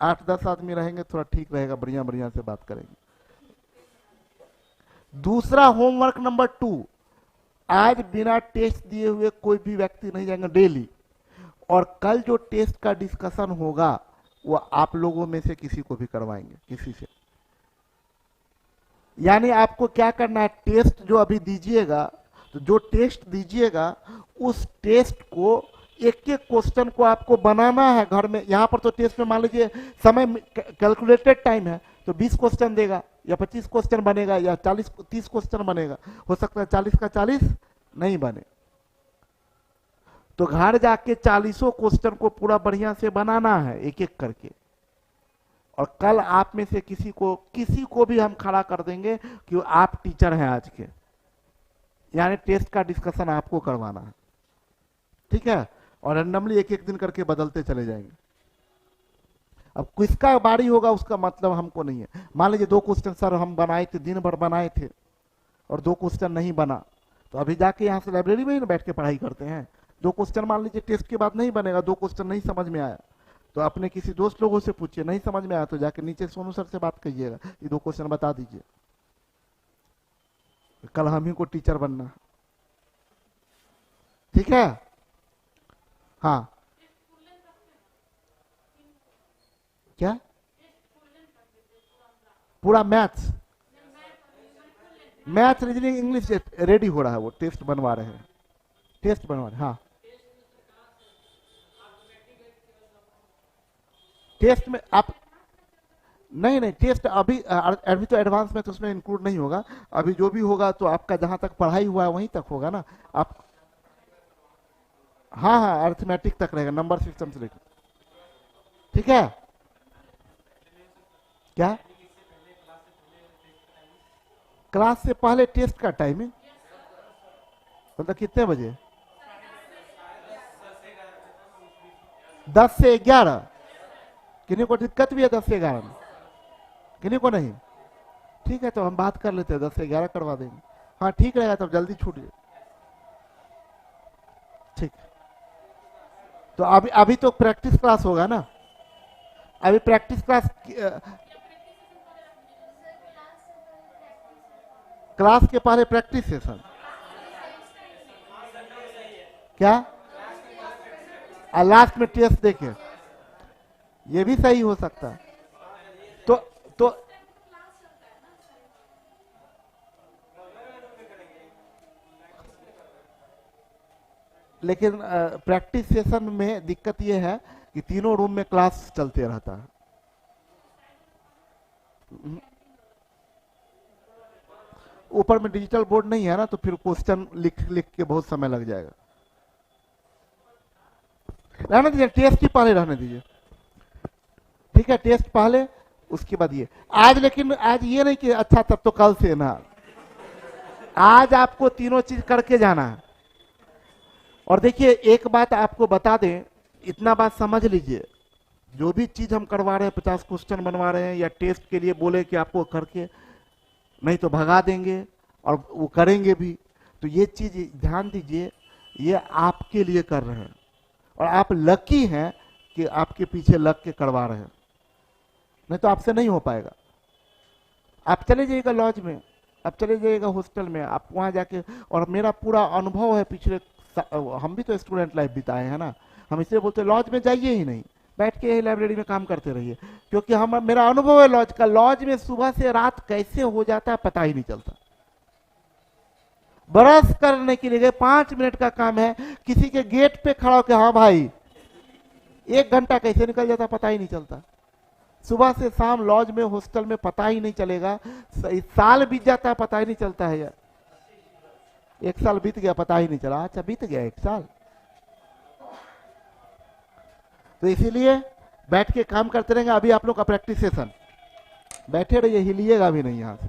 8-10 आदमी रहेंगे थोड़ा ठीक रहेगा, बढ़िया बढ़िया से बात करेंगे। दूसरा होमवर्क नंबर 2, आज बिना टेस्ट दिए हुए कोई भी व्यक्ति नहीं जाएंगे डेली। और कल जो टेस्ट का डिस्कशन होगा वो आप लोगों में से किसी को भी करवाएंगे, किसी से। यानी आपको क्या करना है, टेस्ट जो अभी दीजिएगा, तो जो टेस्ट दीजिएगा उस टेस्ट को एक एक क्वेश्चन को आपको बनाना है घर में। यहां पर तो टेस्ट में मान लीजिए समय कैलकुलेटेड टाइम है, तो 20 क्वेश्चन देगा या 25 क्वेश्चन बनेगा या 40-30 क्वेश्चन बनेगा। हो सकता है 40 का 40 नहीं बने, तो घर जाके 40 क्वेश्चन को पूरा बढ़िया से बनाना है एक एक करके। और कल आप में से किसी को भी हम खड़ा कर देंगे कि आप टीचर हैं आज के, यानी टेस्ट का डिस्कशन आपको करवाना है। ठीक है, और रैंडमली एक एक दिन करके बदलते चले जाएंगे। अब किसका बारी होगा उसका मतलब हमको नहीं है। मान लीजिए 2 क्वेश्चन सर हम बनाए थे, दिन भर बनाए थे, और 2 क्वेश्चन नहीं बना, तो अभी जाके यहाँ से लाइब्रेरी में ही बैठ के पढ़ाई करते हैं। 2 क्वेश्चन मान लीजिए टेस्ट के बाद नहीं बनेगा, 2 क्वेश्चन नहीं समझ में आया, तो अपने किसी दोस्त लोगों से पूछिए, नहीं समझ में आया तो जाके नीचे सोनू सर से बात करिएगा, ये 2 क्वेश्चन बता दीजिए। कल हम ही को टीचर बनना। ठीक है, हाँ क्या पूरा maths, math reasoning English ready हो रहा है, वो टेस्ट बनवा रहे हैं, टेस्ट बनवा रहे हैं। हाँ, टेस्ट में आप नहीं टेस्ट अभी तो एडवांस में तो उसमें इंक्लूड नहीं होगा। अभी जो भी होगा तो आपका जहां तक पढ़ाई हुआ है वहीं तक होगा ना आप। हाँ हाँ, अर्थमेटिक तक रहेगा, नंबर सिस्टम से लेकर। ठीक है, क्या क्लास से पहले टेस्ट का टाइम है, मतलब कितने बजे? 10 से 11। किन्हीं को दिक्कत भी है 10 से 11 में? किन्हीं को नहीं? ठीक है, तो हम बात कर लेते हैं, 10 से 11 करवा देंगे। हाँ ठीक रहेगा, तब जल्दी छूट जाए। ठीक, तो अभी तो प्रैक्टिस क्लास होगा ना, अभी प्रैक्टिस क्लास, क्लास के पहले प्रैक्टिस सेशन क्या, लास्ट में टेस्ट देखे, ये भी सही हो सकता है। तो लेकिन प्रैक्टिस सेशन में दिक्कत ये है कि तीनों रूम में क्लास चलते रहता है। ऊपर में डिजिटल बोर्ड नहीं है ना, तो फिर क्वेश्चन लिख लिख के बहुत समय लग जाएगा। रहने दीजिए, टेस्ट ही पहले रहने दीजिए। ठीक है, टेस्ट पहले, उसके बाद ये। आज लेकिन आज ये नहीं कि अच्छा तब तो कल से ना, आज आपको तीनों चीज करके जाना है। और देखिए एक बात आपको बता दें, इतना बात समझ लीजिए, जो भी चीज हम करवा रहे हैं, 50 क्वेश्चन बनवा रहे हैं या टेस्ट के लिए बोले कि आपको करके, नहीं तो भगा देंगे और वो करेंगे भी, तो ये चीज ध्यान दीजिए, ये आपके लिए कर रहे हैं और आप लकी हैं कि आपके पीछे लग के करवा रहे हैं, नहीं तो आपसे नहीं हो पाएगा। आप चले जाइएगा लॉज में, आप चले जाइएगा हॉस्टल में, आप वहां जाके, और मेरा पूरा अनुभव है पिछले, हम भी तो स्टूडेंट लाइफ बिताए हैं ना, हम इसलिए बोलते लॉज में जाइए ही नहीं, बैठ के यही लाइब्रेरी में काम करते रहिए, क्योंकि हम, मेरा अनुभव है लॉज का, लॉज में सुबह से रात कैसे हो जाता है पता ही नहीं चलता। ब्रश करने के लिए गए, 5 मिनट का काम है, किसी के गेट पे खड़ा होकर हाँ भाई, 1 घंटा कैसे निकल जाता पता ही नहीं चलता। सुबह से शाम लॉज में, हॉस्टल में पता ही नहीं चलेगा, साल बीत जाता है पता ही नहीं चलता है यार। 1 साल बीत गया पता ही नहीं चला, अच्छा बीत गया 1 साल। तो इसीलिए बैठ के काम करते रहेंगे। अभी आप लोग का प्रैक्टिस सेशन, बैठे रहिए, हिलिएगा भी नहीं यहां से।